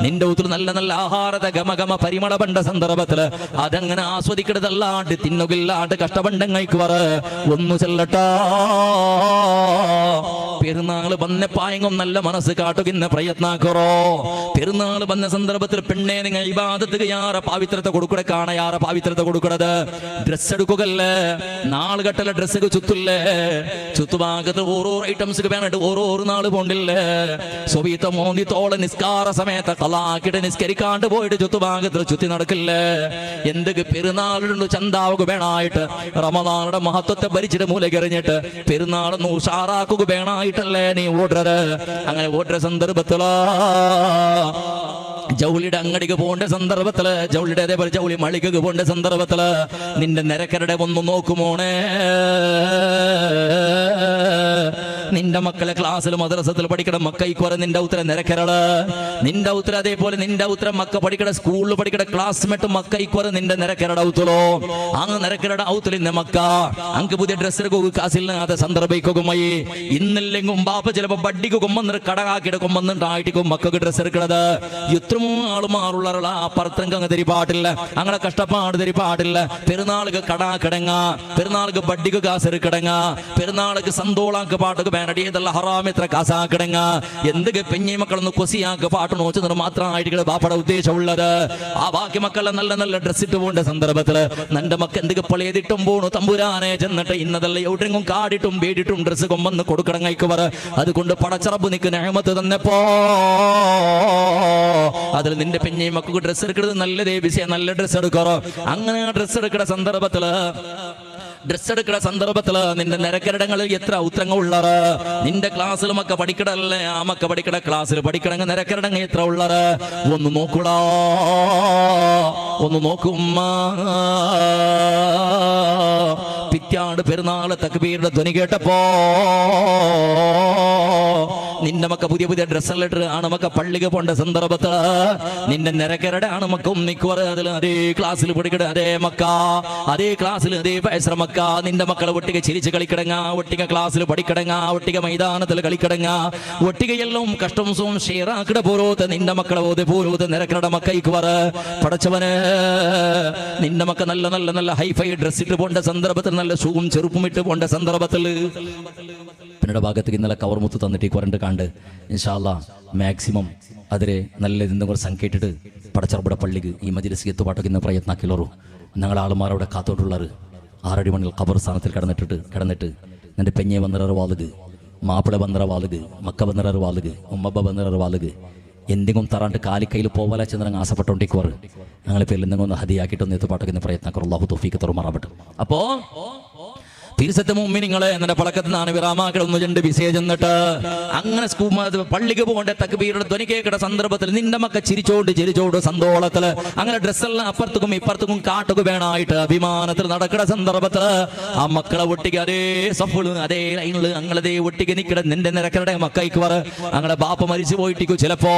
നിന്റെ ഊത്തിൽ നല്ല നല്ല ആഹാരത്തെ ഗമഗമ പരിമള പണ്ട സന്ദർഭത്തില് അതങ്ങനെ ആസ്വദിക്കരുതല്ലാണ്ട് തിന്നുകില്ലാണ്ട് കഷ്ടപണ്ടങ്ങയ്ക്ക് വറ ഒന്നു ചെല്ലട്ടാ പെരുന്നാള് വന്നപ്പായെങ്കും നല്ല മനസ്സ് കാട്ടുകിന്ന പ്രയത്നാക്കറോ പെരുന്നാള് വന്ന സന്ദർഭത്തിൽ പെണ്ണെ നിങ്ങൾ ഇബാദത്ത് യാറെ പാവിത്രത്തെ കൊടുക്കൂടെ കാണാറെ പാവിത്രത്തെ കൊടുക്കണത് ഡ്രസ് എടുക്കുകല്ലേ നാളുകെട്ടല്ല ഡ്രസ്സ് ചുറ്റില്ലേ ചുറ്റുഭാഗത്ത് ഓരോ ഐറ്റംസ് വേണ്ടിട്ട് ഓരോ നാള് പോണ്ടില്ലേ സ്വീത്ത മോന്തി തോള് നിസ്കാര സമയത്ത് കലാക്കിട്ട് നിസ്കരിക്കാണ്ട് പോയിട്ട് ചുറ്റുഭാഗത്ത് ചുറ്റി നടക്കില്ലേ എന്തൊക്കെ പെരുന്നാളുണ്ട് ചന്താവുക വേണായിട്ട് റമദാനുടെ മഹത്വത്തെ ഭരിച്ചിട്ട് മൂലക്കെറിഞ്ഞിട്ട് പെരുന്നാളൊന്ന് ഉഷാറാക്കുക വേണായിട്ടല്ലേ നീ ഓടുന്നത് അങ്ങനെ ഓടുന്ന സന്ദർഭത്തിലോ ജൗളിയുടെ അങ്ങടിക്ക് പോകേണ്ട സന്ദർഭത്തില് ജൗളിയുടെ അതേപോലെ ജൗളി മളിക്ക് പോകേണ്ട സന്ദർഭത്തില് നിന്റെ നിരക്കരുടെ ഒന്ന് നോക്കുമോണേ നിന്റെ മക്കളെ ക്ലാസ്സിൽ മദ്രസത്തിൽ പഠിക്കണം മക്കൈക്കുറ നിന്റെ ഉത്തരം നിരക്കരള് നിന്റെ ഉത്തരം അതേപോലെ നിന്റെ ഉത്തരം മക്ക പഠിക്കണ സ്കൂളിൽ പഠിക്കണ ക്ലാസ്മേറ്റ് മക്കൈക്കുറ നിന്റെ നിരക്കരട ഔത്തുലോ അങ്ങ് നിരക്കരട ഔത്തുലിന്റെ മക്ക അങ്ക് പുതിയ ഡ്രസ്സ് എടുക്കുക കാസില്ലാതെ സന്ദർഭിക്കുമായി ഇന്നില്ലെങ്കും ബാപ്പ ചിലപ്പോ ബഡ്ഡിക്ക് കൊമ്പന്നിട്ട് കടകാക്കിയിട്ട് കൊമ്പന്നിട്ടായിട്ടിക്കും മക്കൾക്ക് ഡ്രസ്സ് എടുക്കണത് എത്രമോ ആളുമാറുള്ള അപ്പുറത്തേക്ക് അങ്ങ് തരിപ്പാട്ടില്ല അങ്ങനെ കഷ്ടപ്പാട് തരിപ്പാട്ടില്ല പെരുന്നാൾക്ക് കടാക്കിടങ്ങ പെരുന്നാൾക്ക് ബഡ്ഡിക്ക് കാസ് എടുക്കിടങ്ങ പെരുന്നാൾക്ക് സന്തോളാക്ക് പാട്ടുക്ക് വേനടിയതല്ല ഹറാമിത്ര കാസാക്കിടങ്ങ എന്തൊക്കെ പെഞ്ഞി മക്കളൊന്ന് കൊസിയാക്ക് പാട്ട് നോച്ചത് മാത്രമായിട്ട് ബാപ്പയുടെ ഉദ്ദേശമുള്ളത് ആ ബാക്കി മക്കളെ നല്ല നല്ല ഡ്രസ് ഇട്ട് പോകേണ്ട സന്ദർഭത്തില് നിന്റെ മക്ക എന്തൊക്കെ പളിയതിട്ടും പോണു തമ്പുരാനെ ചെന്നിട്ട് ഇന്നതല്ല എവിടെയെങ്കിലും കാടിട്ടും വേടിട്ടും ഡ്രസ്സ് കൊമ്പന്ന് കൊടുക്കടങ്ങയ്ക്ക് വര അതുകൊണ്ട് പടച്ചറപ്പ് നിക്ക് നേമത്ത് തന്നപ്പോ അതിൽ നിന്റെ പെഞ്ഞി മക്കൾക്ക് ഡ്രസ്സ് എടുക്കുന്നത് നല്ല ദേവിസിയ നല്ല ഡ്രസ്സ് എടുക്കാറോ അങ്ങനെ ഡ്രസ്സ് എടുക്കുന്ന സന്ദർഭത്തില് ഡ്രസ് എടുക്കുന്ന സന്ദർഭത്തില് നിന്റെ നിരക്കരടങ്ങളിൽ എത്ര ഉത്തരങ്ങൾ ഉള്ളത്? നിന്റെ ക്ലാസ്സിൽ മക്ക പഠിക്കടല്ലേ, ആ മക്ക പഠിക്കണ ക്ലാസ്സിൽ പഠിക്കണ നിരക്കരടങ്ങൾ എത്ര ഉള്ളത്? ഒന്ന് നോക്കൂടാ, ഒന്ന് നോക്കും. പിറ്റാട് പെരുന്നാള് തക്ബീറിന്റെ ധ്വനി കേട്ടപ്പോ നിന്റെ മക്ക പുതിയ പുതിയ ഡ്രസ്സെല്ലാം ഇട്ട് ആണമക്ക പള്ളിക്ക് പോണ്ട സന്ദർഭത്തില് നിന്റെ നിരക്കരുടെ ആണമക്ക ഉമ്മിക്കുറ അതിൽ അതേ ക്ലാസ്സിൽ പഠിക്കട അതേ മക്ക, അതേ ക്ലാസ്സിൽ അതേ പരിശ്രമക്ക നിന്റെ മക്കളെ ഒട്ടിക ചിരിച്ച് കളിക്കിടങ്ങ, ഒട്ടിക ക്ലാസ്സിൽ പഠിക്കിടങ്ങ, ഒട്ടിക മൈതാനത്തിൽ കളിക്കിടങ്ങ, ഒട്ടികയെല്ലാം കഷ്ടം സുഖം ഷെയറാക്കിട പോരോത്ത് നിന്റെ മക്കളെ ഓതെ പോരോത്ത് നിരക്കരുടെ മക്കയ്ക്ക് പറ പടച്ചവന്. നിന്റെ മക്ക നല്ല നല്ല നല്ല ഹൈഫൈ ഡ്രസ് ഇട്ട് പോണ്ട സന്ദർഭത്തിൽ, നല്ല ഷൂവും ചെറുപ്പും ഇട്ട് പോണ്ട സന്ദർഭത്തിൽ പിന്നീട് ഭാഗത്തേക്ക് ഇന്നലെ കവർ മുത്ത് തന്നിട്ട് കുറണ്ട് കണ്ട് ഇൻഷാ അല്ലാഹ് മാക്സിമം അതിരെ നല്ല ഇന്നും കൂടെ സംഖ്യയിട്ടിട്ട് പടച്ചറബട പള്ളിക്ക് ഈ മജ്‌ലിസ് എത്തുപാട്ടൊക്കെ പ്രയത്നാക്കിയുള്ളൂ. ഞങ്ങൾ ആളുമാരവിടെ കാത്തോട്ടുള്ളത് 6 അടി മണ്ണിൽ ഖബർ സ്ഥാനത്തിൽ കിടന്നിട്ട് നിന്റെ പെഞ്ഞെ വന്നിറ വാളുക, മാപ്പിള വന്നിറ വാളുക, മക്ക വന്നിറ വാളുക, ഉമ്മബ വന്നിറ വാളുക, എന്തെങ്കിലും തറാണ്ട് കാലിക്കയിൽ പോവാല ചെന്നങ്ങ് ആസപ്പെട്ടോണ്ടിക്കുവാറ്. ഞങ്ങളെ പേരിൽ എന്തെങ്കിലും ഒന്ന് ഹദിയാക്കിയിട്ടൊന്ന് എത്തുപാട്ടൊക്കെ പ്രയത്നാക്കർ. അല്ലാഹു തൗഫീഖ് തരുമാറാവട്ടെ. അപ്പോ തിരുസത്തെ മുഅ്മിനീങ്ങളെ എന്നെ പളക്കത്തിനാണ് വിറാമാക്കൾ ഒന്ന് രണ്ട് വിശേഷം എന്നിട്ട് അങ്ങനെ പള്ളിക്ക് പോകേണ്ട തക്ബീറുടെ ധ്വനി കേൾക്കുന്ന സന്ദർഭത്തിൽ നിന്റെ മക്ക ചിരിച്ചോണ്ട് സന്തോളത്തില് അങ്ങനെ ഡ്രസ്സെല്ലാം അപ്പുറത്തും ഇപ്പുറത്തും കാട്ടുക വേണമായിട്ട് അഭിമാനത്തിൽ നടക്കുന്ന സന്ദർഭത്തില് ആ മക്കളെ ഒട്ടിക്ക് അതേ സഫുള് അതേ ലൈനില് അങ്ങനതേ ഒട്ടിക്ക് നിൽക്കണ നിന്റെ നിരക്കരുടെ മക്കയ്ക്ക് പറ അങ്ങനെ ബാപ്പ മരിച്ചു പോയിട്ടിക്കു ചിലപ്പോ,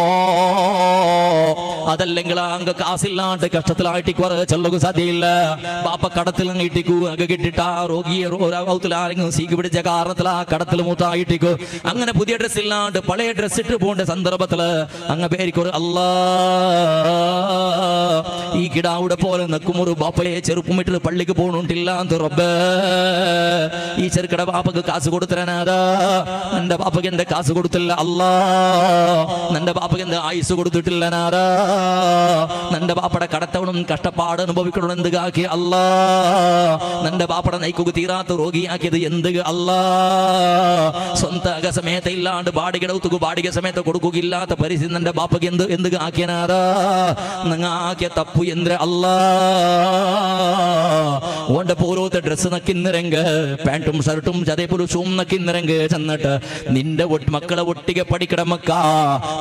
അതല്ലെങ്കിൽ അങ്ങ് കാസില്ലാണ്ട് കഷ്ടത്തിലായിട്ടിക്ക് പറ ചെല്ലുക സാധ്യയില്ല. ബാപ്പ കടത്തിൽ അങ്ങ് ഇട്ടിക്കു അങ്ങ് കിട്ടിട്ട് ആ രോഗിയെ ആരെങ്കിലും സീക്ക് പിടിച്ച കാരണത്തിൽ ആ കടത്തിൽ മൂത്തായിട്ടിക്കു അങ്ങനെ പുതിയ ഡ്രസ് ഇല്ലാണ്ട് പഴയ ഡ്രസ് ഇട്ട് പോകേണ്ട സന്ദർഭത്തില് അങ്ങ് പേരിക്കൊരു അല്ലാ ഈ കിടാവിടെ പോലെ നിൽക്കുമൊരു ബാപ്പയെ ചെറുപ്പമിട്ട് പള്ളിക്ക് പോകണില്ലാന്ന് റബ്ബേ, ഈ ചെറുക്കട ബാപ്പക്ക് കാശ് കൊടുത്തരാനാതാ, നിന്റെ ബാപ്പക്ക് എന്റെ കാശ് കൊടുത്തില്ല അല്ലാ, നിന്റെ ബാപ്പക്ക് എന്റെ ആയുസ് കൊടുത്തിട്ടില്ല നാരാ, നിന്റെ ബാപ്പയുടെ കടത്തവണും കഷ്ടപ്പാട് അനുഭവിക്കണം എന്ത് കാക്കി അല്ലാ, നിന്റെ ബാപ്പയുടെ നയിക്കുക തീരാത്ത രോഗിയാക്കിയത് എന്ത് അല്ലാ, സ്വന്തം സമയത്ത് ഇല്ലാണ്ട് ബാടിക സമയത്ത് കൊടുക്കുകയില്ലാത്ത പരിസ്ഥിതി നിന്റെ ബാപ്പക്ക് എന്ത് ആക്കിയനാരാ, നിങ്ങ ആക്കിയ തപ്പു എന്ത് അല്ലാ. ഓന്റെ പോരോത്തെ ഡ്രസ്സ് നക്കിന്നിരങ്ക് പാൻറ്റും ഷർട്ടും അതേപോലെ ഷൂം നക്കിന്നിരങ്ക് ചെന്നിട്ട് നിന്റെ മക്കളെ ഒട്ടിക പഠിക്കട മക്ക,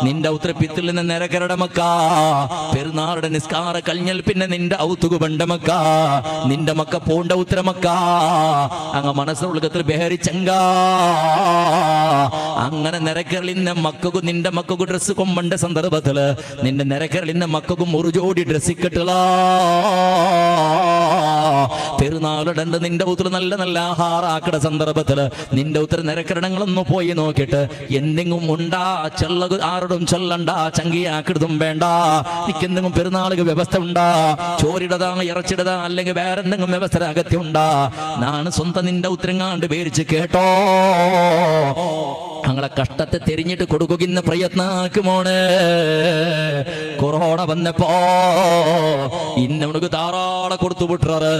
നിന്റെ ഉത്തരപ്പിത്തിൽ നിന്ന് നിരക്കരട മക്ക, പെരുന്നാളുടെ നിസ്കാര കഴിഞ്ഞാൽ പിന്നെ നിന്റെ ഔത്തുക ബണ്ട മക്ക, നിന്റെ മക്ക പോണ്ട ഉത്തരമക്ക അങ്ങ് മനസ്സുള്ളിൽ ബഹരിച്ചങ്ക അങ്ങനെ നിരക്കരളിന്റെ മക്കൾക്കും നിന്റെ മക്കൾക്കും ഡ്രസ്സ് കൊമ്പണ്ട സന്ദർഭത്തില് നിന്റെ നിരക്കരളിന്റെ മക്കൾക്കും ഒരു ജോഡി ഡ്രസ്സ് കിട്ടല. പെരുന്നാളിടണ്ട് നിന്റെ ഉത്തര നല്ല നല്ല ആഹാരാക്കട സന്ദർഭത്തില് നിന്റെ ഉത്തര നിരക്കരണങ്ങളൊന്നും പോയി നോക്കിയിട്ട് എന്തെങ്കിലും ഉണ്ടാ ചെല്ല ആരോടും ചൊല്ലണ്ട, ചങ്കിയാക്കിടതും വേണ്ട, എനിക്കെന്തെങ്കിലും പെരുന്നാളുക വ്യവസ്ഥ ഉണ്ടാ, ചോറിടതാ ഇറച്ചിടതാ അല്ലെങ്കിൽ വേറെ എന്തെങ്കിലും വ്യവസ്ഥ അകത്യമുണ്ടാ, നാണ് സ്വന്തം നിന്റെ ഉത്തരങ്ങാണ്ട് പേരിച്ച് കേട്ടോ. ഞങ്ങളെ കഷ്ടത്തെ തിരിഞ്ഞിട്ട് കൊടുക്കുന്ന പ്രയത്നാക്കുമോണ്. കൊറോണ വന്നപ്പോ ഇന്നവണക്ക് ധാരാളം കൊടുത്തു വിട്ടാറ്,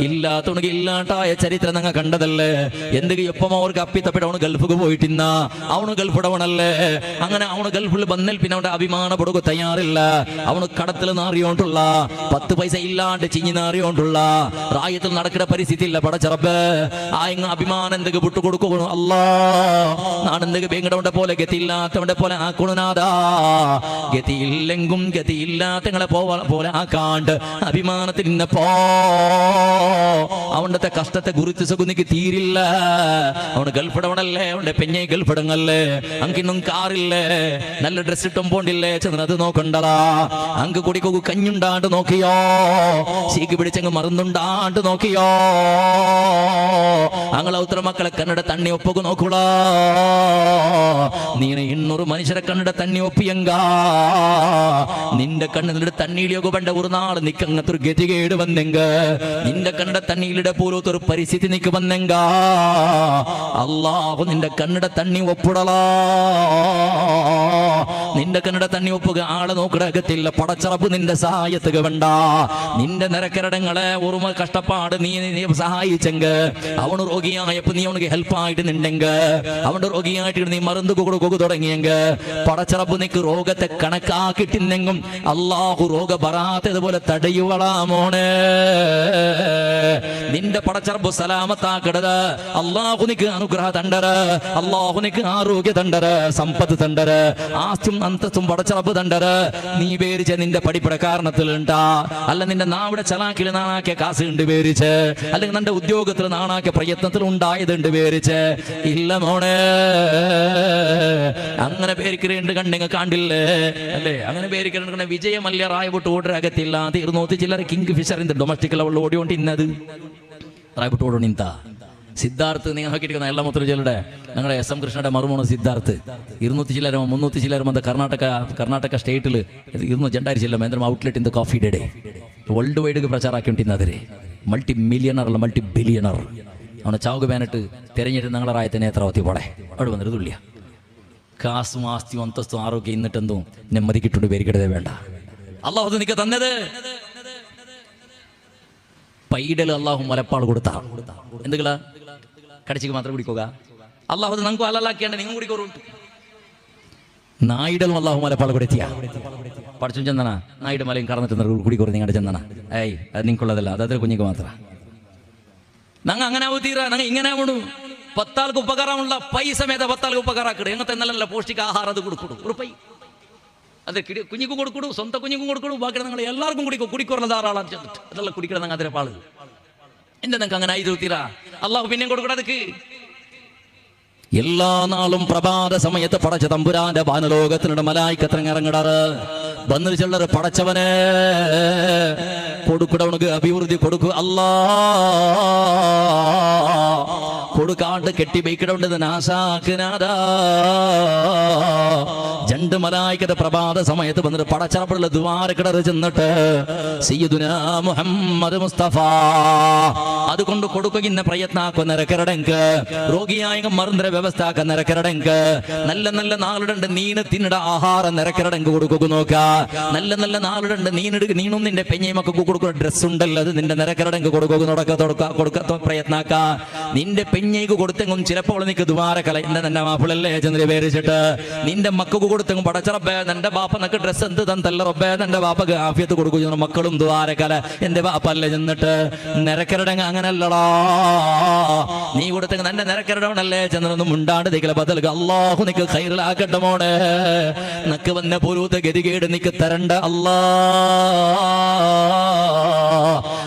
ഇല്ലാത്തവണക്ക് ഇല്ലാണ്ടായ ചരിത്രം ഞങ്ങൾ കണ്ടതല്ലേ. എന്തെങ്കിലും എപ്പം അവർക്ക് അപ്പിത്തപ്പെട്ട് അവന് ഗൾഫിക്ക് പോയിട്ടിന്ന അവന് ഗൾഫിടവണല്ലേ, അങ്ങനെ അവന് ഗൾഫിൽ വന്നൽ പിന്നെ അവന്റെ അഭിമാനപ്പെടുക തയ്യാറില്ല, അവന് കടത്തിൽ നാറിയോണ്ടുള്ള 10 പൈസ ഇല്ലാണ്ട് ചിഞ്ഞി നാറിയോണ്ടുള്ള റായത്തിൽ നടക്കുന്ന പരിസ്ഥിതി ഇല്ല. പടച്ചറബ് ആ ഇങ്ങ അഭിമാനം എന്തൊക്കെ വിട്ടുകൊടുക്കണം അല്ലാ, നാടെന്തൊക്കെ ബേങ്ങടവന്റെ പോലെ ഗതിയില്ലാത്തവന്റെ പോലെ ആക്കണനാഥാ, ഗതിയില്ലെങ്കും ഗതിയില്ലാത്തങ്ങളെ പോലെ ആക്കാണ്ട് അഭിമാനത്തിൽ നിന്നപ്പോ അവന്റെ കഷ്ടത്തെ കുറിച്ച് സുഖനിക്ക് തീരില്ല. അവന് ഗൾഫിടവണല്ലേ, അവന്റെ പെഞ്ഞെ ഗൾഫിടങ്ങല്ലേ, അങ്കിന്നും കാറില്ലേ, നല്ല ഡ്രസ് ഇട്ടും പോണ്ടില്ലേ, ചെന്നത് നോക്കണ്ടടാ, അങ്ക് കുടിക്കൊക്കെ കഞ്ഞുണ്ടാണ്ട് നോക്കിയോ, സീക്ക് പിടിച്ചങ്ങ് മറന്നുണ്ടാണ്ട് നോക്കിയോ, അങ്ങളെ ഉത്തര മക്കളെ കന്നഡ തണ്ണി ഒപ്പൊക്കെ നോക്കൂടാ, നീ 800 മനുഷ്യരെ കണ്ണട തണ്ണി ഒപ്പിയങ്ക നിന്റെ കണ്ണിലിടെ തണ്ണീലിയൊക്കെ പണ്ട ഒരു നാള് നിക്കങ്ങത്തൊരു ഗതികേട് വന്നെങ്ക, നിന്റെ കണ്ണട തണ്ണീലിടെ പോലത്തൊരു പരിസ്ഥിതി നിക്ക് വന്നെങ്ക അല്ലാഹു നിന്റെ കണ്ണട തണ്ണി ഒപ്പിടലാ, നിന്റെ കണ്ണട തണ്ണി ഒപ്പുക ആളെ നോക്കിടകത്തില്ല. പടച്ചറപ്പ് നിന്റെ സഹായത്തുക വേണ്ട, നിന്റെ നിരക്കരടങ്ങളെ ഓർമ്മ കഷ്ടപ്പാട് നീ സഹായിച്ചെങ്ക അവന് രോഗിയായപ്പോ നീ അവനക്ക് ഹെൽപ്പായിട്ട് നിണ്ടെങ്ക അവന്റെ രോഗിയായിട്ട് നീ മറന്നു കൊടുക്കുക തുടങ്ങിയെങ്കിൽ പടച്ചറബ് നിക്ക് രോഗത്തെ കണക്കാക്കിട്ടിന്നെങ്കും അള്ളാഹു രോഗ ബറാത്തതുപോലെ തടയുവളാ മോനെ. നിന്റെ പടച്ചറബ് സലാമത്താക്കിടത് അള്ളാഹു നിക്ക് അനുഗ്രഹ തണ്ടര, അള്ളാഹു നിക്ക് ആരോഗ്യ തണ്ടര, സമ്പത്ത് തണ്ടര, ആസ്തും അന്തസ്തും പടച്ചറബ് തണ്ടര. നീ പേരിച്ച നിന്റെ പഠിപ്പട കാരണത്തിലുണ്ടാ, അല്ല നിന്റെ നാവിടെ ചലാക്കിൽ നാണാക്കിയ കാസ് ഉണ്ട് പേരിച്ച്, അല്ലെങ്കിൽ നിന്റെ ഉദ്യോഗത്തിൽ നാണാക്കിയ പ്രയത്നത്തിൽ ഉണ്ടായതുണ്ട് പേരിച്ച്. ഇല്ല മോനെ, അങ്ങനെ പേരിക്കരണ്ട് കണ്ടെങ്കിൽ കണ്ടില്ലേ അല്ലേ? അങ്ങനെ പേരിക്കരണ്ട് വിജയമല്ല റായവിട്ട് ഓടരകത്തില്ല തീർന്നോത്തി ചില്ലറ കിങ് ഫിഷർ ഇൻ ഡൊമസ്റ്റിക് ലെവലിൽ ഓടിയോണ്ട് ഇന്നത് റായവിട്ട് ഓടോണ്ട് ഇന്ന സിദ്ധാർത്ഥ് നിങ്ങൾ നോക്കിയിരിക്കുന്ന എല്ലാ മൊത്തം ചിലരുടെ ഞങ്ങളുടെ SM കൃഷ്ണയുടെ മറുമോണ് സിദ്ധാർത്ഥ് 200 ചില്ലരം 300 ചില്ലരം അത് കർണാടക സ്റ്റേറ്റിൽ 200 ചില്ലം മേന്ദ്രം outlet in the coffee day world wide പ്രചാരാക്കിണ്ടിരുന്നതിരെ മൾട്ടി മില്യണർ അല്ല മൾട്ടി ബില്യണർ അവനെ ചാവുക വേനിട്ട് തിരഞ്ഞിട്ട് ഞങ്ങളുടെ റായത്തെ നേത്രാവത്തി പോടെ അവിടെ വന്നിട്ട് തുള്ളിയ കാസും ആസ്തിയും അന്തസ്തും ആരോഗ്യം ഇന്നിട്ടെന്തും നെമ്മതി കിട്ടുകൊണ്ട് പേരിക്കിടതേ വേണ്ട. അള്ളാഹു നിനക്ക് തന്നത് പൈഡൽ അള്ളാഹു മലപ്പാട് കൊടുത്ത എന്തുകളാ കടിച്ചിക്ക് മാത്രം കുടിക്കുക. അള്ളാഹു നമുക്ക് അല്ലാക്കിയാണ്ട് നിങ്ങൾ കുടിക്കോറുണ്ട്. നായിഡലും അള്ളാഹു മലപ്പാട് കൊടുത്തിയ പഠിച്ചു ചെന്നണ നായിഡ് മലയും കടന്നിട്ട് കുടിക്കോറ് നിങ്ങളുടെ ചെന്നണ ഏയ് അത് നിങ്ങൾക്കുള്ളതല്ല, അതായത് കുഞ്ഞിക്ക് മാത്രം ഞങ്ങൾ അങ്ങനെ ആവും തീരാ. ഞങ്ങൾ ഇങ്ങനെ ആവണു 10 ആൾക്ക് ഉപകാരമുള്ള പൈസ മേത 10 ആൾക്ക് ഉപകാരാക്കിടും. എങ്ങനത്തെ നല്ല പൗഷ്ടിക ആഹാരം അത് കൊടുക്കും ഉറപ്പായി. അത് കുഞ്ഞിക്കും കൊടുക്കൂടും, സ്വന്തം കുഞ്ഞിക്കും കൊടുക്കൂടും, ബാക്കി നിങ്ങൾ എല്ലാവർക്കും കുടിക്കോറുള്ള ധാരാളം ചെന്നിട്ട് അതെല്ലാം കുടിക്കണം. ഞങ്ങൾ അതിരെ പാള് എന്താ നിങ്ങൾക്ക് അങ്ങനെ ആയി തീരാ. അള്ളാഹു പിന്നെയും കൊടുക്കൂടക്ക്. എല്ലാ നാളും പ്രഭാത സമയത്ത് പടച്ച തമ്പുരാന്റെ വാനലോകത്തിനുടെ മലായിക്കത്തിറങ്ങിറങ്ങിടാറ് വന്നിട്ട് ചെല്ലറ് പടച്ചവനെ കൊടുക്കടവണക്ക് അഭിവൃദ്ധി കൊടുക്കുക അല്ലാ കൊടുക്കാണ്ട് കെട്ടി ബൈക്കിടേണ്ടത് നാശാക്കിനാദാ. രണ്ട് മലായിക്കത്തെ പ്രഭാത സമയത്ത് വന്നിട്ട് പടച്ചറപ്പുള്ള ദ്വാരക്കിടറ് ചെന്നിട്ട് സയ്യിദുനാ മുഹമ്മദ് മുസ്തഫ അതുകൊണ്ട് കൊടുക്കുന്ന പ്രയത്നാക്കുന്ന നിരക്കരടെങ്ക് രോഗിയായ മരുന്നിന്റെ വ്യവസ്ഥ ആക്കുന്ന നിരക്കരടെങ്ക് നല്ല നല്ല നാളുണ്ട് നീന് തിന്നിട ആഹാരം നിരക്കരടെങ്ക് കൊടുക്കുക നോക്ക. നല്ല നല്ല നാളുണ്ട് നീനും നിന്റെ പെഞ്ഞയുമൊക്കെ കൊടുക്കുന്ന ഡ്രസ് ഉണ്ടല്ലോ അത് നിന്റെ നിരക്കരടെങ്ക് കൊടുക്ക പ്രയത്നാക്ക. നിന്റെ പെഞ്ഞയ്ക്ക് കൊടുത്തെങ്കും ചിലപ്പോൾ നിനക്ക് ദ്വാരക്കല എന്റെ നിന്റെ മാപ്പിളല്ലേ ചന്ദ്ര പേരിച്ചിട്ട് നിന്റെ മക്കൾക്ക് കൊടുത്തെങ്കും പടച്ചറബേ നിന്റെ ബാപ്പ നിനക്ക് ഡ്രസ് എന്ത് തന്നല്ല റബ്ബേ നിന്റെ ബാപ്പക്ക് ആഫിയത്ത് കൊടുക്കുന്നു മക്കളും ദ്വാരക്കല എന്റെ ബാപ്പല്ലേ ചെന്നിട്ട് നിരക്കരടങ്ങ് അങ്ങനല്ലടാ. നീ കൊടുത്തെങ്കിൽ നിന്റെ നിരക്കരടവണല്ലേ ചെന്നൊന്നും ഉണ്ടാണ്ട് നിക്കല ബദൽക്ക് അള്ളാഹു നിക്ക് ഖൈറിലാക്കട്ടെ മോടെ. നിക്ക് വന്ന പോലത്തെ ഗതികേട് നിക്ക് തരണ്ട അല്ലാ.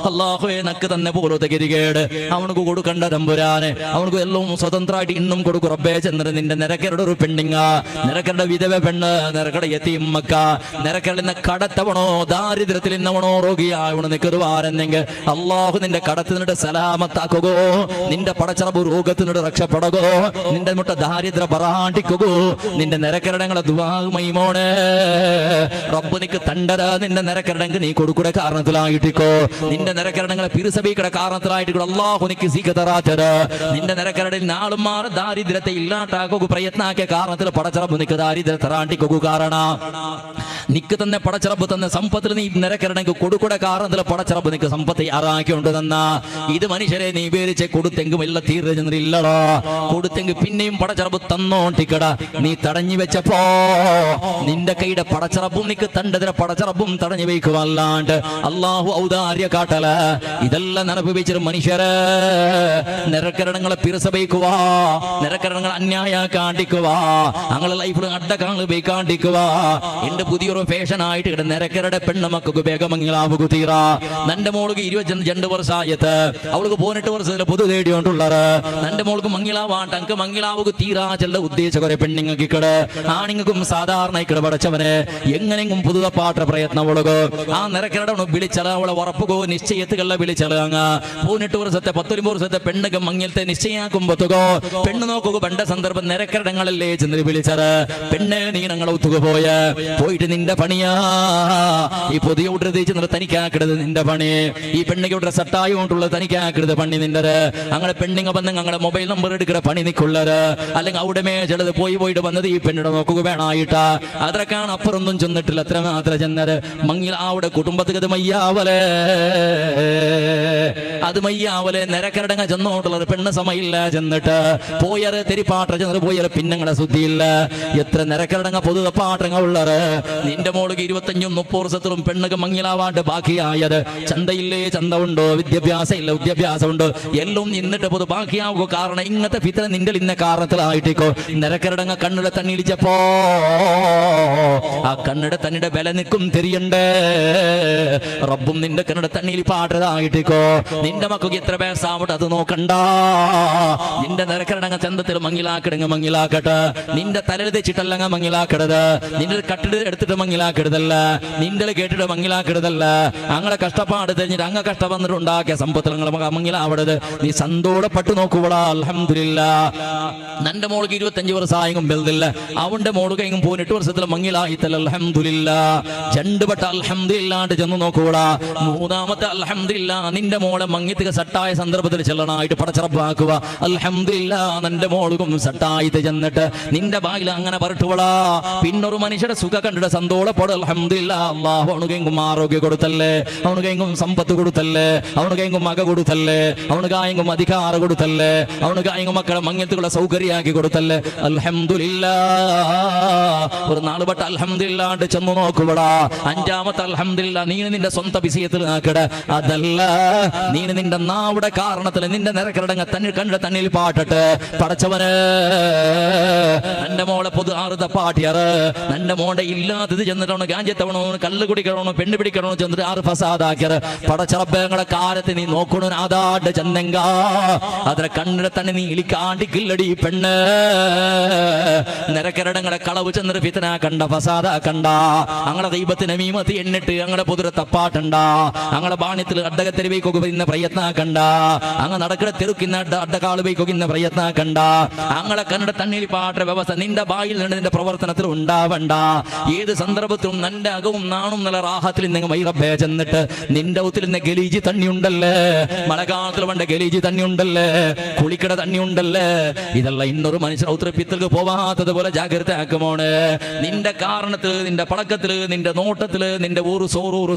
അള്ളാഹുവെ നക്ക് തന്നെ പോലത്തെ ഗതികേട് അവനക്ക് കൊടുക്കണ്ട തമ്പുരാന് അവനക്ക് എല്ലാം സ്വതന്ത്രമായിട്ട് ഇന്നും കൊടുക്കും റബ്ബേ. ചെന്നിട്ട് നിന്റെ നിരക്കരുടെ ഒരു പെണ്ണിങ്ങ നിരക്കരുടെ വിധവ പെണ്ണ് നിരക്കട യതീമ്മക്ക നിരക്കട കടത്തവണോ ദാരിദ്ര്യത്തിൽ ഇന്നവണോ രോഗിയാവണോ നിൽക്കുവാരെന്നെങ്കിൽ അള്ളാഹു നിന്റെ കടത്തിനിട്ട് സലാമത്താക്കുകോ നിന്റെ പടച്ചറബ് രോഗത്തിനിട്ട് രക്ഷപ്പെടുകോ നിന്റെ മുട്ട ദാരിദ്ര്യ പറാണ്ടിക്കുകോ നിന്റെ നിരക്കരടങ്ങളെ ദുവാമോണേ റബ്ബ് നിക്ക് തണ്ടര നിന്റെ നിരക്കരടങ്ക് നീ കൊടുക്കൂടെ കാരണത്തിലായിട്ടിക്കോ നിന്റെ നിരക്കരടങ്ങളെ പിരിസബിക്കടെ കാരണത്തിലായിട്ടിക്കോ അള്ളാഹു നിക്ക് സീക്കതറാത്തര നിന്റെ നിരക്കരടിൽ നാളും മാറി ദാരിദ്ര്യത്തെ ഇല്ലാണ്ടാക്കുക പ്രയത്നാക്കിയ കാരണത്തിൽ പടച്ചറബ് നിക്ക് ദാരിദ്ര്യ തറാണ്ടിക്കു കാരണ നിക്ക് തന്നെ പടച്ചറബ് തന്നെ സമ്പത്തിൽ നീ നിരക്കരടങ്ക് കൊടുക്കൂടെ കാരണത്തിൽ പടച്ചറബ് നിക്ക് സമ്പത്ത് ആറാക്കിക്കൊണ്ട് തന്ന ഇത് മനുഷ്യരെ നീ പേരിച്ച് കൊടുത്തെങ്കും എല്ലാം തീർന്നില്ലടാ. കൊടുത്തെങ്കിൽ പിന്നെയും പടച്ചറബ് തന്നോണ്ടിക്കട നീ തടഞ്ഞു വെച്ചപ്പോ നിന്റെ കൈയുടെ പടച്ചറബും നിക്ക് തണ്ടതിരെ പടച്ചറബും തടഞ്ഞു വയ്ക്കുവല്ലാണ്ട് അള്ളാഹു ഔദാര്യ കാട്ടല ഇതെല്ലാം നിറപ്പിച്ചിട്ട് മനുഷ്യരെ നിരക്കരണങ്ങളെ പിറസബയിക്കുക നിരക്കരണങ്ങൾ അന്യായ കാണിക്കുക അങ്ങനെ ലൈഫിൽ അഡ്ഡക്കാങ്ങൾ ബൈക്കാണ്ടിക്കുക. എന്റെ പുതിയൊരു ഫാഷൻ ആയിട്ട് ഇവിടെ നിരക്കരുടെ പെണ്ണമക്കൾക്ക് വേഗമങ്ങിലാവുക തീറ. നന്റെ മോൾക്ക് 22 വർഷമായത് അവൾക്ക് 18 വർഷത്തിൽ പൊതു തേടിയോണ്ടുള്ളത് നന്റെ മോൾക്ക് മങ്ങിലാവാണ്ട് അങ്ക് മങ്ങിലാവുക തീരാ ചെല്ല ഉദ്ദേശിച്ച കുറെ പെണ്ണുങ്ങൾക്ക് ഇക്കട് ആണിങ്ങൾക്കും സാധാരണ ഇക്കട് പടച്ചവന് എങ്ങനെയും പുതുതപ്പാട്ട പ്രയത്നം ഉള്ളകോ ആ നിരക്കരുടെ വിളിച്ചള അവളെ ഉറപ്പുകോ നിശ്ചയത്തുകളെ വിളിച്ചളങ്ങ 18 വർഷത്തെ 19 വർഷത്തെ പെണ്ണുക്ക് മങ്ങിലത്തെ നിശ്ചയാക്കുമ്പോത്തുകോ പെണ്ണ് നോക്കുക പണ്ട സന്ദർഭം നിരക്കരടങ്ങളല്ലേ ചെന്ന് വിളിച്ചത് പെണ്ണ് നീ ഞങ്ങളെ ഒത്തുക പോയിട്ട് നിന്റെ പണിയാ ഈ പുതിയ ഉടനെ തേച്ച് തനിക്കാക്കരുത് നിന്റെ പണി ഈ പെണ്ണിയുടെ സട്ടായി കൊണ്ടുള്ളത് തനിക്കാക്കരുത് പണി നിന്റെ അങ്ങനെ പെണ്ണിങ്ങ വന്ന് ഞങ്ങളെ മൊബൈൽ നമ്പർ എടുക്കുന്ന പണി നിക്കുള്ളത് അല്ലെങ്കിൽ അവിടെ മേജളത് പോയിട്ട് വന്നത് ഈ പെണ്ണിടെ നോക്കുക വേണായിട്ടാ അതൊക്കെയാണ് അപ്പുറൊന്നും ചെന്നിട്ടില്ല അത്ര മാത്രം ചെന്നത് മങ്ങിൽ അവിടെ കുടുംബത്തിൽ അത് മയ്യാവലെ നിരക്കരടങ്ങ ചെന്നോട്ടുള്ളത് പെണ്ണ് സമയില്ല ചെന്നിട്ട് പോയറ് തെരിപ്പാട്ട ചെന്നിട്ട് പോയറ് പിന്നങ്ങളെ ശുദ്ധിയില്ല എത്ര നിരക്കരടങ്ങ പൊതുവെ പാട്ടങ്ങ ഉള്ളത് നിന്റെ മോൾക്ക് 25-30 വർഷത്തിലും പെണ്ണുക്ക് മങ്ങിലാവാണ്ട് ബാക്കിയായത് ചന്തയില്ലേ ചന്ത ഉണ്ടോ വിദ്യാഭ്യാസം ഇല്ല വിദ്യാഭ്യാസം ഉണ്ടോ എല്ലാം നിന്നിട്ട് പൊതു ബാക്കിയാവുക കാരണം ഇങ്ങനത്തെ ഫിത്ര നിന്റെ ഇന്ന കാരണത്തിലായിട്ടേക്കോ നിരക്കരടങ്ങ കണ്ണിടെ തണ്ണിടിച്ചപ്പോ ആ കണ്ണിടെ തന്നിടെ വില നിൽക്കും തിരിയണ്ടേ റബ്ബും നിന്റെ കണ്ണിടെ തണ്ണിയിൽ പാട്ടതായിട്ടേക്കോ നിന്റെ മക്കൾക്ക് എത്ര പേസാവട്ടെ അത് നോക്കണ്ട നിന്റെ നിരക്കരടങ്ങ ചന്തത്തിൽ മങ്ങിലാക്കട്ടെ നിന്റെ തലയിൽ തെച്ചിട്ടല്ലങ്ങ മങ്ങിലാക്കരുത് നിന്റെ കട്ടിട എടുത്തിട്ട് മങ്ങിലാക്കരുതല്ല നിന്റെ കേട്ടിട്ട് മങ്ങിലാക്കരുതല്ല അങ്ങനെ കഷ്ടപ്പാട് തെരഞ്ഞിട്ട് അങ്ങ് കഷ്ടം വന്നിട്ട് ഉണ്ടാക്കിയ സമ്പത്തിൽ മങ്ങിലാവരുത് നീ സന്തോഷപ്പെട്ടു നോക്കുവടാ അൽഹംദുലില്ലാഹ് നിന്റെ മോൾക്ക് 25 വർഷമായെങ്കിലും ബെൽദില്ല അവന്റെ മോൾക്ക് എങ്കിലും 18 വർഷത്തിൽ മങ്ങിലായിത്തല്ല അൽഹംദുലില്ലാഹ് രണ്ടുപെട്ട അൽഹംദുലില്ലാണ്ട് ചെന്ന് നോക്കൂടാ മൂന്നാമത്തെ അൽഹംദുലില്ലാഹ് നിന്റെ മോളെ മങ്ങിത്തിക സട്ടായ സന്ദർഭത്തിൽ ചെല്ലണമായിട്ട് പടച്ചറപ്പാക്കുക അൽഹംദുലില്ലാഹ് നിന്റെ മോൾക്കും സട്ടായിട്ട് ചെന്നിട്ട് നിന്റെ ബായിൽ അങ്ങനെ പറട്ടുവളാ പിന്നൊരു മനുഷ്യരുടെ സുഖ കണ്ടിട്ട് സന്തോഷപ്പെടും അൽഹംദുലില്ലാഹ് അല്ലാഹു അവനുകെങ്കും ആരോഗ്യം കൊടുത്തല്ലേ അവനുകെങ്കും സമ്പത്ത് കൊടുത്തല്ലേ അവനുകെങ്കും മക കൊടുത്തല്ലേ അവനുകായെങ്കും അധികാരം കൊടുത്തല്ലേ അവനുകായെങ്കും മക്കളെ മങ്ങത്തുള്ള സൗകര്യമാക്കി കൊടുത്തല്ലേ അൽഹംദുലില്ലാഹ് ഒരു നാള് പെട്ട അൽഹംദുലില്ലാണ്ട് ചെന്ന് നോക്കുവടാ അഞ്ചാമത്തെ അൽഹംദുലില്ലാഹ് നീ നിന്റെ സ്വന്തം വിഷയത്തിൽ ആക്കട അതല്ല നീ നിന്റെ നാവിടെ കാരണത്തിൽ നിന്റെ നിരക്കരടങ്ങ തന്നിൽ കണ്ട തന്നിൽ പാട്ടട്ട് പടച്ചവന് എന്റെ മോളെ പൊതു ആറുത പാട്ടിയറ് എന്റെ മോടെ ഇല്ലാത്തത് ചെന്നിട്ടാണ് ഗാഞ്ചത്തവണോ കല്ല് കുടിക്കണോ പെണ്ണ് പിടിക്കണോ ചെന്നിട്ട് ആറ് ഫസാദാക്കിയറ് പടച്ചറബങ്ങളെ കാലത്ത് നീ നോക്കണോ ആദാണ്ട് ചെന്നെങ്ക അതിനെ കണ്ണിടെ തന്നെ നീ ഇലിക്കാണ്ടി കില്ലടി പെണ്ണ് നിരക്കരടങ്ങളെ കളവ് ചെന്നിട്ട് ഫിത്തന കണ്ട ഫസാദ കണ്ട അങ്ങനെ ദൈവത്തിന് മീമത്തി എന്നിട്ട് അങ്ങനെ പൊതുരെ തപ്പാട്ടണ്ട അങ്ങനെ ബാണ്യത്തിൽ അഡ്ഡകത്തിൽ വയ്ക്കുന്ന പ്രയത്ന കണ്ട അങ്ങ് നടക്കുന്ന തെരുക്കുന്ന അഡ്ഡകാള് വയ്ക്കുന്ന പ്രയത്ന കണ്ട അങ്ങനെ കണ്ണട തണ്ണിൽ പാട്ട വ്യവസ്ഥ നിന്റെ ബായിൽ നിന്ന് നിന്റെ പ്രവർത്തനത്തിൽ ഉണ്ടാവണ്ട ഏത് സന്ദർഭത്തിലും നിന്റെ അകവും നാണും നല്ല റാഹത്തിൽ നിങ്ങൾ മൈറബേ ചെന്നിട്ട് നിന്റെ ഒത്തിൽ നിന്ന് ഗലീജി തണ്ണി ഉണ്ടല്ലേ മഴക്കാലത്തിൽ വേണ്ട ഗലീജി തണ്ണി ഉണ്ടല്ലേ കുളിക്കട തണ്ണി ഉണ്ടല്ലേ ഇതല്ല ഇന്നൊരു മനുഷ്യൻ ഔത്രപ്പിത്തൽക്ക് പോവാത്തത് പോലെ ജാഗ്രത ആക്കുമോണ് നിന്റെ കാരണത്തില് നിന്റെ പടക്കത്തില് നിന്റെ നോട്ടത്തില് നിന്റെ ഊറ് സോറൂറ്